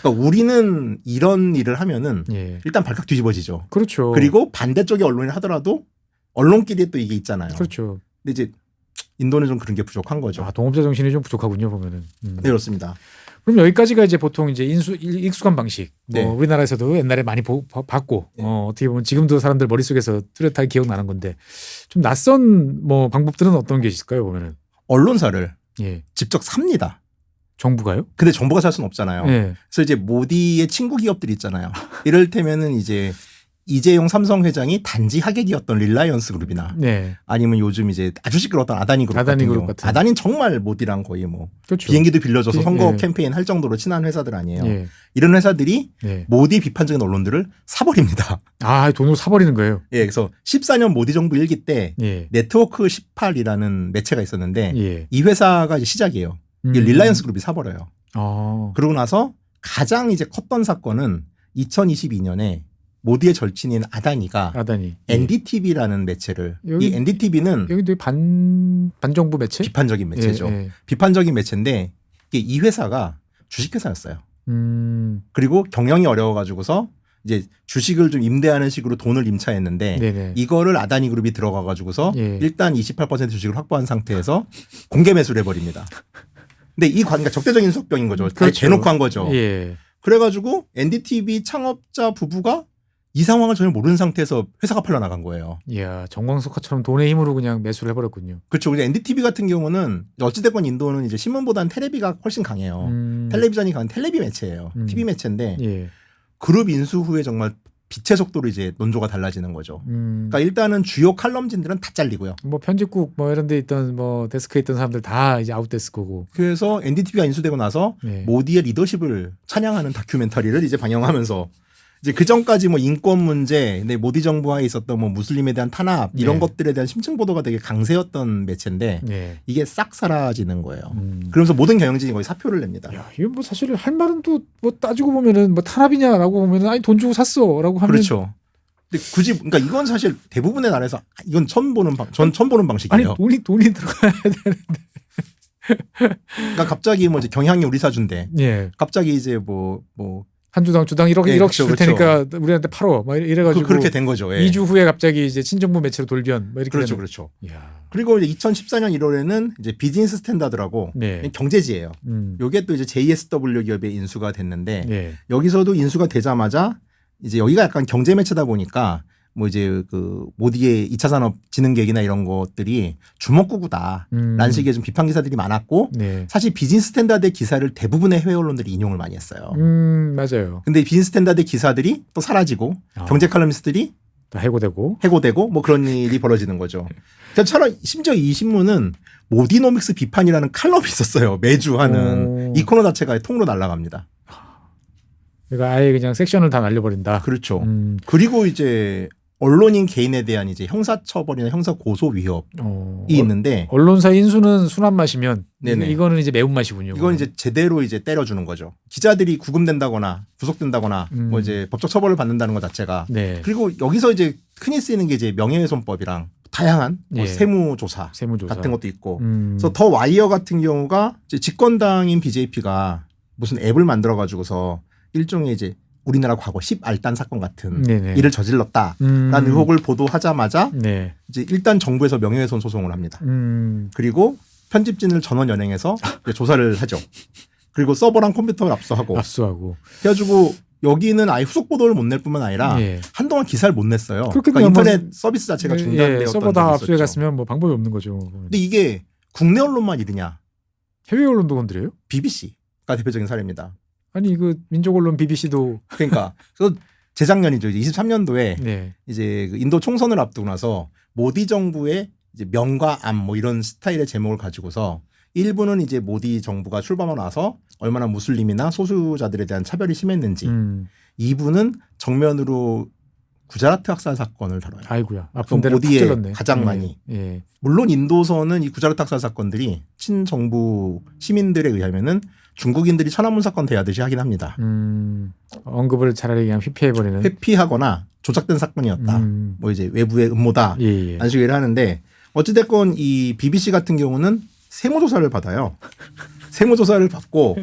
그러니까 우리는 이런 일을 하면은 일단 발칵 뒤집어지죠. 그렇죠. 그리고 반대쪽의 언론이 하더라도 언론끼리 또 이게 있잖아요. 그렇죠. 근데 이제 인도는 좀 그런 게 부족한 거죠. 동업자 정신이 좀 부족하군요, 보면은. 네, 그렇습니다. 그럼 여기까지가 이제 보통 이제 익숙한 방식. 우리나라에서도 옛날에 많이 봤고, 어떻게 보면 지금도 사람들 머릿속에서 뚜렷하게 기억나는 건데, 좀 낯선 뭐 방법들은 어떤 게 있을까요, 보면은? 언론사를 직접 삽니다. 정부가요? 근데 정부가 살 수는 없잖아요. 그래서 이제 모디의 친구 기업들이 있잖아요. 이를테면은 이제 이재용 삼성 회장이 단지 하객이었던 릴라이언스 그룹이나 네. 아니면 요즘 이제 아주 시끄러웠던 아다니 그룹 아다니 같은 그룹 경우. 같은. 아다니는 정말 모디랑 거의 뭐 그렇죠. 비행기도 빌려줘서 선거 예. 캠페인 할 정도로 친한 회사들 아니에요. 예. 이런 회사들이 예. 모디 비판적인 언론들을 사버립니다. 아, 돈으로 사버리는 거예요. 예, 그래서 14년 모디 정부 1기 때 예. 네트워크 18이라는 매체가 있었는데 예. 이 회사가 이제 시작이에요. 이게 릴라이언스 그룹이 사버려요. 그러고 나서 가장 이제 컸던 사건은 2022년에 모디의 절친인 아다니가 아다니. NDTV라는 매체를 여기- 이 NDTV는 여기 되게 반정부 매체? 비판적인 매체죠. 예, 예. 비판적인 매체인데 이게 이 회사가 주식회사였어요. 음. 그리고 경영이 어려워가지고서 이제 주식을 좀 임대하는 식으로 돈을 임차했는데 네네. 이거를 아다니 그룹이 들어가가지고서 예. 일단 28% 주식을 확보한 상태에서 공개 매수를 해버립니다. 근데 이 관계가 적대적인 수익병인 거죠. 그렇죠. 대놓고 한 거죠. 예. 그래가지고 NDTV 창업자 부부가 이 상황을 전혀 모르는 상태에서 회사가 팔려나간 거예요. 이야, 정광석화처럼 돈의 힘으로 그냥 매수를 해버렸군요. 그렇죠. 근데 NDTV 같은 경우는 어찌됐건 인도는 이제 신문보다는 텔레비가 훨씬 강해요. 텔레비전이 강한 텔레비 매체예요. TV 매체인데 예. 그룹 인수 후에 정말 빛의 속도로 이제 논조가 달라지는 거죠. 그러니까 일단은 주요 칼럼진들은 다 잘리고요. 뭐 편집국 뭐 이런 데 있던 뭐 데스크에 있던 사람들 다 이제 아웃데스크고. 그래서 NDTV가 인수되고 나서 예. 모디의 리더십을 찬양하는 다큐멘터리를 이제 방영하면서 이제 그 전까지 뭐 인권 문제, 네, 모디 정부하에 있었던 뭐 무슬림에 대한 탄압 이런 네. 것들에 대한 심층 보도가 되게 강세였던 매체인데 예. 이게 싹 사라지는 거예요. 그러면서 모든 경영진이 거의 사표를 냅니다. 야, 이거 뭐 사실 할 말은 또 뭐 따지고 보면은 뭐 탄압이냐라고 보면은 아니 돈 주고 샀어라고 하면 그렇죠. 근데 굳이 그러니까 이건 사실 대부분의 나라에서 이건 처음 보는 전 처음 보는 아니 방식이에요. 돈이 들어가야 되는. 그러니까 갑자기 뭐 이제 경향이 우리 사준대. 예. 갑자기 이제 뭐 한 주당 1억 예, 1억씩 그렇죠, 줄 테니까 우리한테 팔어. 막 이래가지고 그렇게 된 거죠. 예. 2주 후에 갑자기 이제 친정부 매체로 돌변. 뭐 이렇게 그렇죠, 되는. 그렇죠. 이야. 그리고 이제 2014년 1월에는 이제 비즈니스 스탠다드라고 네. 경제지예요. 음. 요게 또 이제 JSW 기업에 인수가 됐는데 예. 여기서도 인수가 되자마자 이제 여기가 약간 경제 매체다 보니까 뭐 이제 그 모디의 2차 산업 진흥 계획이나 이런 것들이 주먹구구다라는 식의 좀 비판 기사들이 많았고 네. 사실 비즈니스 스탠다드의 기사를 대부분의 해외 언론들이 인용을 많이 했어요. 맞아요. 근데 비즈니스 스탠다드 기사들이 또 사라지고 경제 칼럼니스트들이 다 해고되고. 해고되고 뭐 그런 일이 벌어지는 거죠. 그러니까 차라리 심지어 이 신문은 모디노믹스 비판이라는 칼럼이 있었어요. 매주 하는 이 코너 자체가 통으로 날아갑니다. 그러니까 아예 그냥 섹션을 다 날려버린다. 그렇죠. 그리고 이제 언론인 개인에 대한 이제 형사처벌이나 형사 고소 위협이 있는데 언론사 인수는 순한 맛이면 네네. 이거는 이제 매운 맛이군요. 이건 이제 제대로 이제 때려주는 거죠. 기자들이 구금된다거나 구속된다거나 뭐 이제 법적 처벌을 받는다는 것 자체가 네. 그리고 여기서 이제 흔히 쓰이는 게 이제 명예훼손법이랑 다양한 뭐 예. 세무조사 세무조사 같은 것도 있고 그래서 더 와이어 같은 경우가 이제 집권당인 BJP가 무슨 앱을 만들어 가지고서 일종의 이제 우리나라 과거 10알단 사건 같은 네네. 일을 저질렀다라는 의혹을 보도하자마자 네. 이제 일단 정부에서 명예훼손 소송을 합니다. 그리고 편집진을 전원 연행해서 이제 조사를 하죠. 그리고 서버랑 컴퓨터를 압수하고 그래가지고 여기는 아예 후속 보도를 못 낼 뿐만 아니라 예. 한동안 기사를 못 냈어요. 그렇게 그러니까 되면 인터넷 서비스 자체가 예, 중단되었던 서버 다 적이 압수해 있었죠. 갔으면 뭐 방법이 없는 거죠. 근데 이게 국내 언론만 이르냐? 해외 언론도 건드려요? BBC가 대표적인 사례입니다. 아니 그 민족 언론 BBC도 그러니까 그래서 재작년이죠. 23년도에 네. 이제 그 인도 총선을 앞두고 나서 모디 정부의 이제 명과 암 뭐 이런 스타일의 제목을 가지고서 일부는 이제 모디 정부가 출범하고 나서 얼마나 무슬림이나 소수자들에 대한 차별이 심했는지 2부는 정면으로 구자라트 학살 사건을 다뤄요. 아이고야. 아픈 그럼 데를 모디에 푹 찔렀네. 가장 많이. 예. 물론 인도서는 이 구자라트 학살 사건들이 친정부 시민들에 의하면은 중국인들이 천안문 사건 대하듯이 하긴 합니다. 언급을 차라리 그냥 회피해버리는. 회피하거나 조작된 사건이었다. 뭐 이제 외부의 음모다. 예. 라는 식으로 하는데 어찌됐건 이 BBC 같은 경우는 세무조사를 받아요. 세무조사를 받고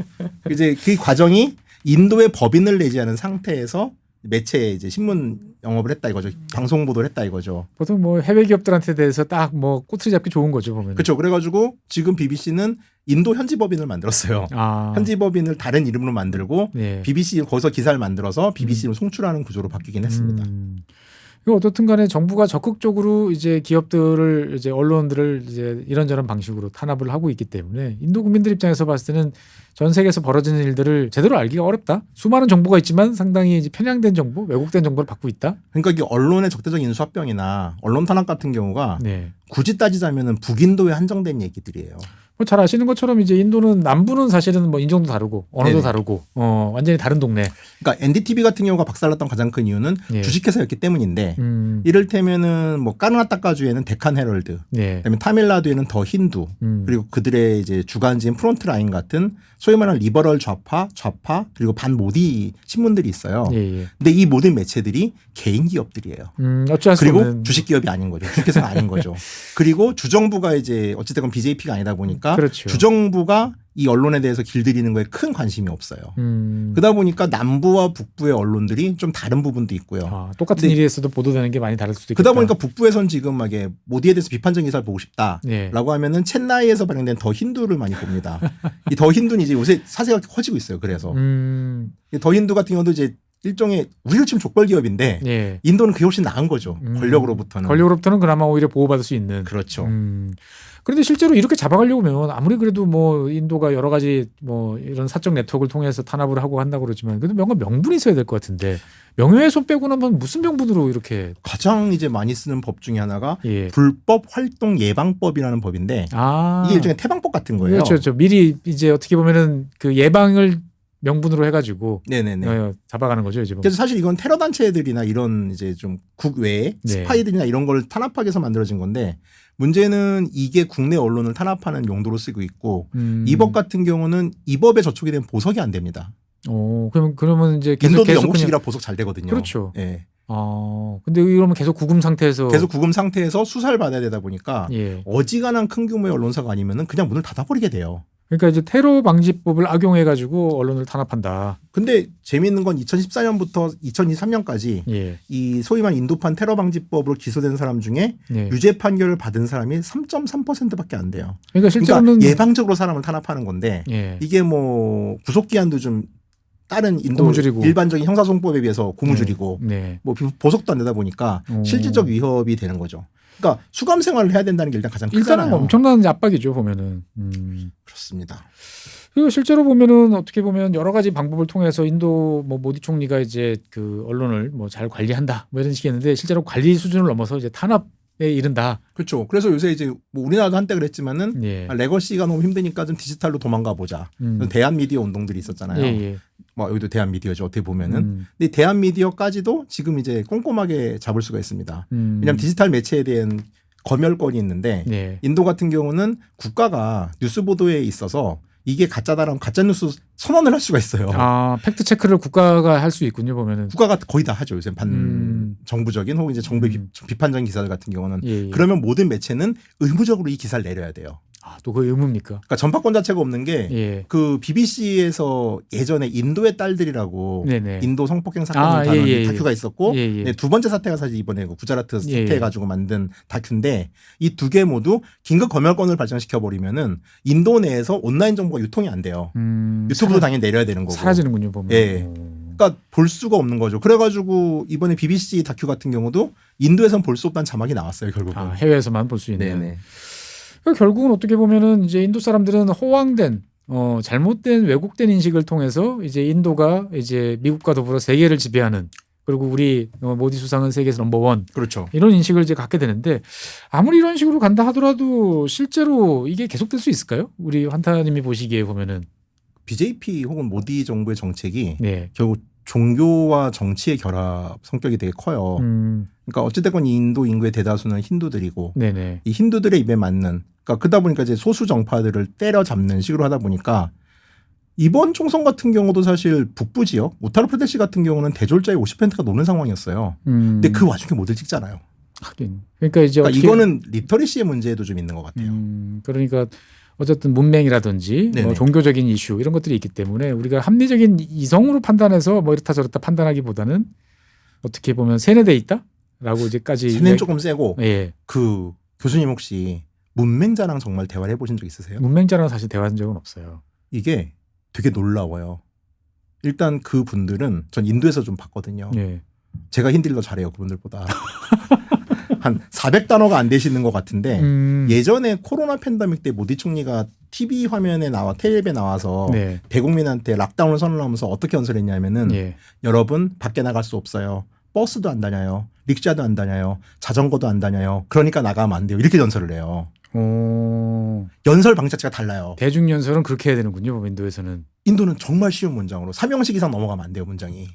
이제 그 과정이 인도의 법인을 내지 않은 상태에서 매체에 이제 신문 영업을 했다 이거죠. 방송 보도를 했다 이거죠. 보통 뭐 해외 기업들한테 대해서 딱 뭐 꼬투리 잡기 좋은 거죠 보면. 그렇죠. 그래가지고 지금 BBC는 인도 현지 법인을 만들었어요. 현지 법인을 다른 이름으로 만들고 네. BBC 거기서 기사를 만들어서 BBC로 송출하는 구조로 바뀌긴 했습니다. 어떻든 간에 정부가 적극적으로 이제 기업들을 이제 언론들을 이제 이런저런 방식으로 탄압을 하고 있기 때문에 인도 국민들 입장에서 봤을 때는 전 세계에서 벌어지는 일들을 제대로 알기가 어렵다. 수많은 정보가 있지만 상당히 이제 편향된 정보, 왜곡된 정보를 받고 있다. 그러니까 이게 언론의 적대적 인수합병이나 언론 탄압 같은 경우가 네. 굳이 따지자면은 북인도에 한정된 얘기들이에요. 뭐 잘 아시는 것처럼 이제 인도는 남부는 사실은 뭐 인종도 다르고 언어도 네네. 다르고 완전히 다른 동네. 그러니까 NDTV 같은 경우가 박살났던 가장 큰 이유는 예. 주식회사였기 때문인데 이를테면은 뭐 까르나타카주에는 데칸 헤럴드, 네. 그다음에 타밀나두에는 더 힌두, 그리고 그들의 이제 주간지인 프론트라인 같은 소위 말하는 리버럴 좌파 그리고 반모디 신문들이 있어요. 예, 예. 근데 이 모든 매체들이 개인 기업들이에요. 어찌할 수 그리고 없는. 주식 기업이 아닌 거죠. 주식회사가 아닌 거죠. 그리고 주정부가 이제 어찌됐건 BJP가 아니다 보니까 그렇죠. 주정부가 이 언론에 대해서 길들이는 거에 큰 관심이 없어요. 그러다 보니까 남부와 북부의 언론들이 좀 다른 부분도 있고요. 똑같은 일이 있어도 보도되는 게 많이 다를 수도 있겠다. 그러다 보니까 북부에선 지금 막 이게 모디에 대해서 비판적인 기사를 보고 싶다라고 네. 하면은 첸나이에서 발행된 더 힌두를 많이 봅니다. 이 더 힌두는 이제 요새 사세가 커지고 있어요. 그래서 이 더 힌두 같은 경우도 이제 일종의 우리로 치면 족벌 기업인데 예. 인도는 그게 훨씬 나은 거죠. 권력으로부터는. 권력으로부터는 그나마 오히려 보호받을 수 있는. 그렇죠. 그런데 실제로 이렇게 잡아가려고 하면 아무리 그래도 뭐 인도가 여러 가지 뭐 이런 사적 네트워크를 통해서 탄압을 하고 한다고 그러지만 그래도 뭔가 명분이 있어야 될 것 같은데 명예훼손 빼고는 뭐 무슨 명분으로 이렇게. 가장 이제 많이 쓰는 법 중에 하나가 예. 불법 활동 예방법이라는 법인데 이게 일종의 태방법 같은 거예요. 그렇죠. 미리 이제 어떻게 보면은 그 예방을 명분으로 해가지고 네네네. 잡아가는 거죠, 이제. 그래서 사실 이건 테러 단체들이나 이런 이제 좀 국외 네. 스파이들이나 이런 걸 탄압하기 위해서 만들어진 건데 문제는 이게 국내 언론을 탄압하는 용도로 쓰고 있고 이 법 같은 경우는 이 법에 저촉이 된 보석이 안 됩니다. 그러면 이제 인도도 영국식이라 보석 잘 되거든요. 그렇죠. 예. 근데 이러면 계속 구금 상태에서 수사를 받아야 되다 보니까 예. 어지간한 큰 규모의 언론사가 아니면은 그냥 문을 닫아버리게 돼요. 그러니까 이제 테러 방지법을 악용해가지고 언론을 탄압한다. 근데 재미있는 건 2014년부터 2023년까지 예. 이 소위 말하는 인도판 테러 방지법으로 기소된 사람 중에 예. 유죄 판결을 받은 사람이 3.3%밖에 안 돼요. 그러니까 실제로는 예방적으로 사람을 탄압하는 건데 예. 이게 뭐 구속 기한도 좀 다른 인도 고무줄이고. 일반적인 형사소송법에 비해서 고무줄이고 네. 뭐 보석도 안 되다 보니까 실질적 위협이 되는 거죠. 그러니까 수감 생활을 해야 된다는 게 일단 가장 크잖아요. 일단은 엄청난 압박이죠, 보면은. 그렇습니다. 그리고 실제로 보면은 어떻게 보면 여러 가지 방법을 통해서 인도 뭐 모디 총리가 이제 그 언론을 뭐 잘 관리한다 뭐 이런 식이었는데 실제로 관리 수준을 넘어서 이제 탄압에 이른다. 그렇죠. 그래서 요새 이제 뭐 우리나라도 한때 그랬지만은 예. 레거시가 너무 힘드니까 좀 디지털로 도망가 보자. 대한 미디어 운동들이 있었잖아요. 예. 뭐 여기도 대한 미디어죠. 어떻게 보면은. 근데 대한 미디어까지도 지금 이제 꼼꼼하게 잡을 수가 있습니다. 왜냐하면 디지털 매체에 대한 검열권이 있는데 네. 인도 같은 경우는 국가가 뉴스 보도에 있어서 이게 가짜다라면 가짜 뉴스 선언을 할 수가 있어요. 팩트 체크를 국가가 할 수 있군요, 보면은. 국가가 거의 다 하죠. 요새 반 정부적인 혹은 이제 정부의 비판적인 기사들 같은 경우는 예. 그러면 모든 매체는 의무적으로 이 기사를 내려야 돼요. 또 그 의무입니까? 그러니까 전파권 자체가 없는 게 그 BBC에서 예전에 인도의 딸들이라고 네네. 인도 성폭행 사건을 다룬 다큐가 있었고 네, 두 번째 사태가 사실 이번에 구자라트 사태해가지고 만든 다큐인데 이 두 개 모두 긴급 검열권을 발전시켜 버리면은 인도 내에서 온라인 정보가 유통이 안 돼요. 유튜브도 당연히 내려야 되는 거고 사라지는군요, 보면. 예. 그러니까 볼 수가 없는 거죠. 그래가지고 이번에 BBC 다큐 같은 경우도 인도에선 볼 수 없다는 자막이 나왔어요, 결국은. 해외에서만 볼 수 있는. 네네. 결국은 어떻게 보면은 이제 인도 사람들은 허황된 잘못된 왜곡된 인식을 통해서 이제 인도가 이제 미국과 더불어 세계를 지배하는 그리고 우리 모디 수상은 세계에서 넘버원 그렇죠. 이런 인식을 이제 갖게 되는데 아무리 이런 식으로 간다 하더라도 실제로 이게 계속될 수 있을까요? 우리 환타님이 보시기에 보면은 BJP 혹은 모디 정부의 정책이 네. 결국 종교와 정치의 결합 성격이 되게 커요. 그러니까 어찌됐건 인도 인구의 대다수는 힌두들이고 네네. 이 힌두들의 입에 맞는 그러니까 그러다 보니까 이제 소수 정파들을 때려잡는 식으로 하다 보니까 이번 총선 같은 경우도 사실 북부 지역 우타르프라데시 같은 경우는 대졸자의 50%가 노는 상황이었어요. 근데 그 와중에 모델 찍잖아요. 하긴. 그러니까 이제 이거는 리터리시의 문제도 좀 있는 것 같아요. 그러니까 어쨌든 문맹이라든지 뭐 종교적인 이슈 이런 것들이 있기 때문에 우리가 합리적인 이성으로 판단해서 뭐 이렇다 저렇다 판단하기보다는 어떻게 보면 세뇌돼 있다라고 이제까지 세뇌는 조금 세고 예. 그 교수님 혹시 문맹자랑 정말 대화를 해보신 적 있으세요? 문맹자랑 사실 대화한 적은 없어요. 이게 되게 놀라워요. 일단 그 분들은 전 인도에서 좀 봤거든요. 예. 제가 힌디를 더 잘해요 그분들보다. 한 400단어가 안 되시는 것 같은데 예전에 코로나 팬데믹 때 모디 총리가 TV 화면에 텔레비에 나와서 네. 대국민한테 락다운을 선언하면서 어떻게 연설했냐면은 예. 여러분 밖에 나갈 수 없어요. 버스도 안 다녀요. 릭샤도 안 다녀요. 자전거도 안 다녀요. 그러니까 나가면 안 돼요. 이렇게 연설을 해요. 연설 방식 자체가 달라요. 대중 연설은 그렇게 해야 되는군요. 인도에서는. 인도는 정말 쉬운 문장으로 3형식 이상 넘어가면 안 돼요. 문장이.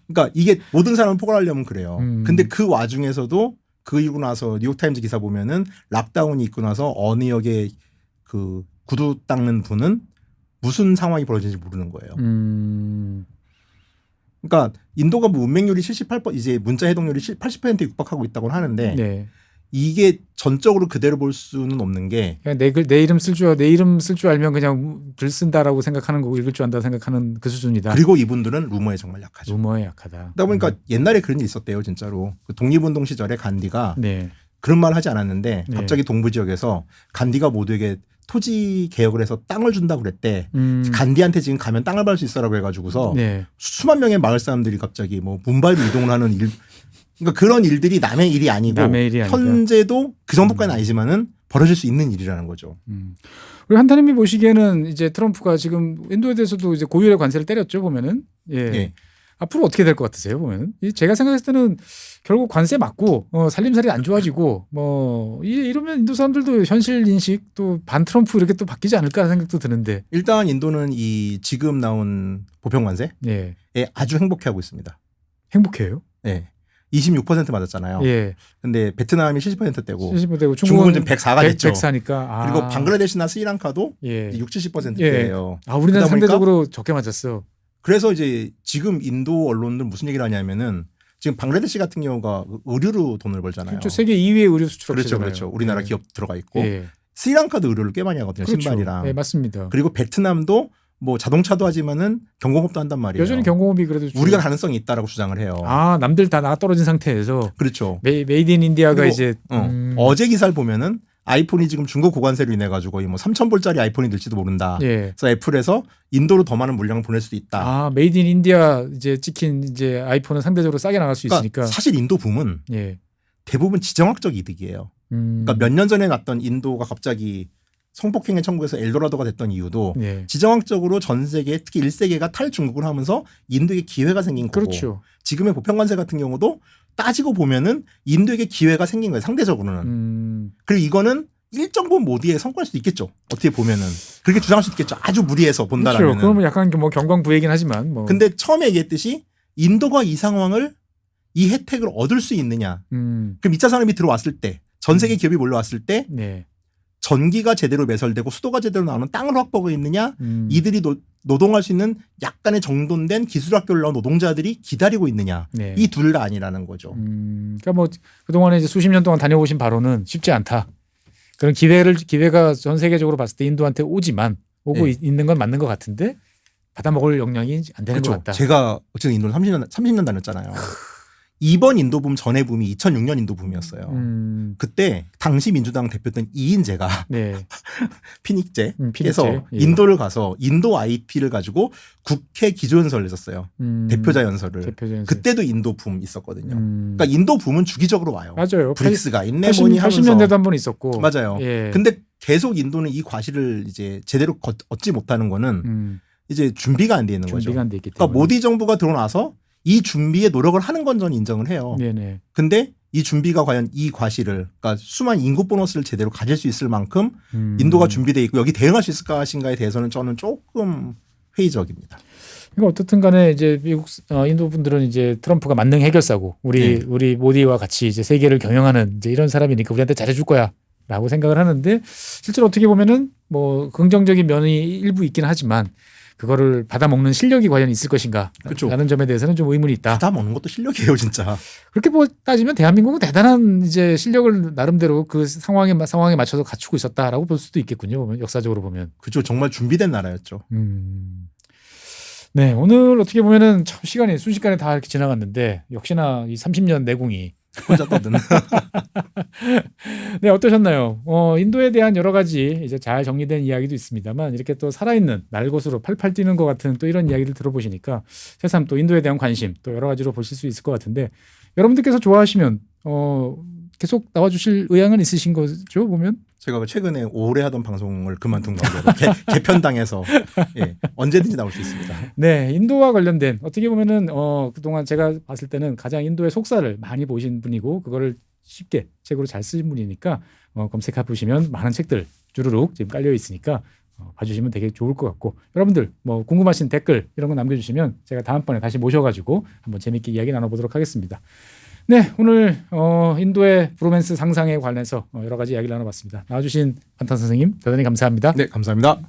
그러니까 이게 모든 사람을 포괄하려면 그래요. 근데 그 와중에서도 그 이후고 나서 뉴욕타임즈 기사 보면은 락다운이 있고 나서 어느 역에 그 구두 닦는 분은 무슨 상황이 벌어지는지 모르는 거예요. 그러니까 인도가 뭐 문맹률이 78% 이제 문자 해독률이 80%에 육박하고 있다고 하는데 네. 이게 전적으로 그대로 볼 수는 없는 게 내 이름 쓸 줄 알면 그냥 글 쓴다라고 생각하는 거고 읽을 줄 안다 생각하는 그 수준이다. 그리고 이분들은 루머에 정말 약하죠. 루머에 약하다. 그러다 보니까 옛날에 그런 일이 있었대요, 진짜로. 그 독립운동 시절에 간디가 네. 그런 말을 하지 않았는데 네. 갑자기 동부 지역에서 간디가 모두에게 토지 개혁을 해서 땅을 준다고 그랬대. 간디한테 지금 가면 땅을 받을 수 있어라고 해가지고서 네. 수만 명의 마을 사람들이 갑자기 뭐 문바이로 이동을 하는 일, 그러니까 그런 일들이 남의 일이 아니고 남의 일이 아니라. 현재도 그 정도까지는 아니지만은 벌어질 수 있는 일이라는 거죠. 우리 한타님이 보시기에는 이제 트럼프가 지금 인도에 대해서도 이제 고율의 관세를 때렸죠 보면은. 예. 예. 앞으로 어떻게 될 것 같으세요 보면은? 제가 생각했을 때는 결국 관세 맞고 살림살이 안 좋아지고 뭐 이러면 인도 사람들도 현실 인식 또 반 트럼프 이렇게 또 바뀌지 않을까 하는 생각도 드는데. 일단 인도는 이 지금 나온 보편 관세에 예. 아주 행복해하고 있습니다. 행복해요? 예. 26% 맞았잖아요. 예. 근데 베트남이 70%대고 70%대고 중국은 지금 104가 됐죠. 104니까. 그리고 방글라데시나 스리랑카도 예. 60, 70%대예요. 아, 우리나라 상대적으로 적게 맞았어. 그래서 이제 지금 인도 언론들 무슨 얘기를 하냐면은 지금 방글라데시 같은 경우가 의류로 돈을 벌잖아요. 그렇죠. 세계 2위의 의류 수출업체잖아요. 그렇죠. 우리나라 예. 기업 들어가 있고 예. 스리랑카도 의류를 꽤 많이 하거든요. 그렇죠. 신발이랑. 네, 맞습니다. 그리고 베트남도 뭐 자동차도 하지만은 경공업도 한단 말이에요. 여전히 경공업이 그래도 우리가 가능성이 있다라고 주장을 해요. 아, 남들 다 나가 떨어진 상태에서 그렇죠. 메이드 인 인디아가 이제 어제 기사를 보면은 아이폰이 지금 중국 고관세로 인해 가지고 뭐 3,000불짜리 아이폰이 될지도 모른다. 예. 그래서 애플에서 인도로 더 많은 물량을 보낼 수도 있다. 아, 메이드 인 인디아 이제 찍힌 이제 아이폰은 상대적으로 싸게 나갈 수 있으니까. 사실 인도 붐은 예. 대부분 지정학적 이득이에요. 그러니까 몇 년 전에 났던 인도가 갑자기 성폭행의 천국에서 엘도라도가 됐던 이유도 예. 지정학적으로 전 세계 특히 1세계가 탈중국을 하면서 인도에게 기회가 생긴 거고 그렇죠. 지금의 보편관세 같은 경우도 따지고 보면은 인도에게 기회가 생긴 거예요. 상대적으로는. 그리고 이거는 일정 부분 모디의 성과일 수도 있겠죠. 어떻게 보면은 그렇게 주장할 수 있겠죠. 아주 무리해서 본다라면. 그렇죠. 그러면 약간 뭐 경광부회긴 하지만 뭐. 근데 처음에 얘기했듯이 인도가 이 상황을 이 혜택을 얻을 수 있느냐. 그럼 2차 산업이 들어왔을 때 전 세계 기업이 몰려왔을 때 네. 전기가 제대로 매설되고 수도가 제대로 나오는 땅을 확보하고 있느냐. 이들이 노동할 수 있는 약간의 정돈된 기술학교를 나온 노동자들이 기다리고 있느냐. 네. 이 둘 다 아니라는 거죠. 그러니까 뭐 그동안에 이제 수십 년 동안 다녀오신 바로는 쉽지 않다. 그런 기회가 전 세계적으로 봤을 때 인도한테 오고 네. 있는 건 맞는 것 같은데 받아먹을 역량이 안 되는 그렇죠. 것 같다. 제가 어쨌든 인도를 30년 다녔잖아요. 이번 인도 붐 전에 붐이 2006년 인도 붐이었어요. 그때 당시 민주당 대표였던 이인재가 네. 피닉제에서 예. 인도를 가서 인도 IP를 가지고 국회 기조연설을 했었어요. 대표자 연설을. 그때도 인도 붐 있었거든요. 그러니까 인도 붐은 주기적으로 와요. 맞아요. 브릭스가 있네 뭐니 하면서. 80년대도 한 번 있었고. 맞아요. 예. 근데 계속 인도는 이 과실을 이제 제대로 얻지 못하는 거는 이제 준비가 안 돼 있는 거죠. 준비가 안 돼 있기 때문에. 그러니까 모디 정부가 들어나서 이 준비에 노력을 하는 건 저는 인정을 해요. 네네. 근데 이 준비가 과연 이 과실을 그러니까 수많은 인구 보너스를 제대로 가질 수 있을 만큼 인도가 준비되어 있고 여기 대응할 수 있을까 하신가에 대해서는 저는 조금 회의적입니다. 그러니까 어떻든 간에 이제 미국 인도 분들은 이제 트럼프가 만능 해결사고 우리 모디와 같이 이제 세계를 경영하는 이제 이런 사람이니까 우리한테 잘해줄 거야라고 생각을 하는데 실제로 어떻게 보면은 뭐 긍정적인 면이 일부 있긴 하지만 그거를 받아먹는 실력이 과연 있을 것인가 그렇죠. 라는 점에 대해서는 좀 의문이 있다. 받아먹는 것도 실력이에요, 진짜. 그렇게 뭐 따지면 대한민국은 대단한 이제 실력을 나름대로 그 상황에 맞춰서 갖추고 있었다라고 볼 수도 있겠군요. 보면 역사적으로 보면. 그렇죠. 정말 준비된 나라였죠. 네, 오늘 어떻게 보면은 참 시간이 순식간에 다 이렇게 지나갔는데 역시나 이 30년 내공이 혼자 떠드는. 네, 어떠셨나요? 인도에 대한 여러 가지 이제 잘 정리된 이야기도 있습니다만 이렇게 또 살아있는 날것으로 팔팔 뛰는 것 같은 또 이런 이야기를 들어보시니까 새삼 또 인도에 대한 관심 또 여러 가지로 보실 수 있을 것 같은데 여러분들께서 좋아하시면 계속 나와주실 의향은 있으신 거죠? 보면 제가 최근에 오래 하던 방송을 그만둔 관계로 개편당해서 예, 언제든지 나올 수 있습니다. 네, 인도와 관련된 어떻게 보면은 그동안 제가 봤을 때는 가장 인도의 속사를 많이 보신 분이고 그거를 쉽게 책으로 잘 쓰신 분이니까 검색해 보시면 많은 책들 주르륵 지금 깔려 있으니까 봐주시면 되게 좋을 것 같고 여러분들 뭐 궁금하신 댓글 이런 거 남겨주시면 제가 다음번에 다시 모셔가지고 한번 재밌게 이야기 나눠보도록 하겠습니다. 네, 오늘 인도의 브로맨스 상상에 관해서 여러 가지 이야기를 나눠봤습니다. 나와주신 반탄 선생님 대단히 감사합니다. 네, 감사합니다.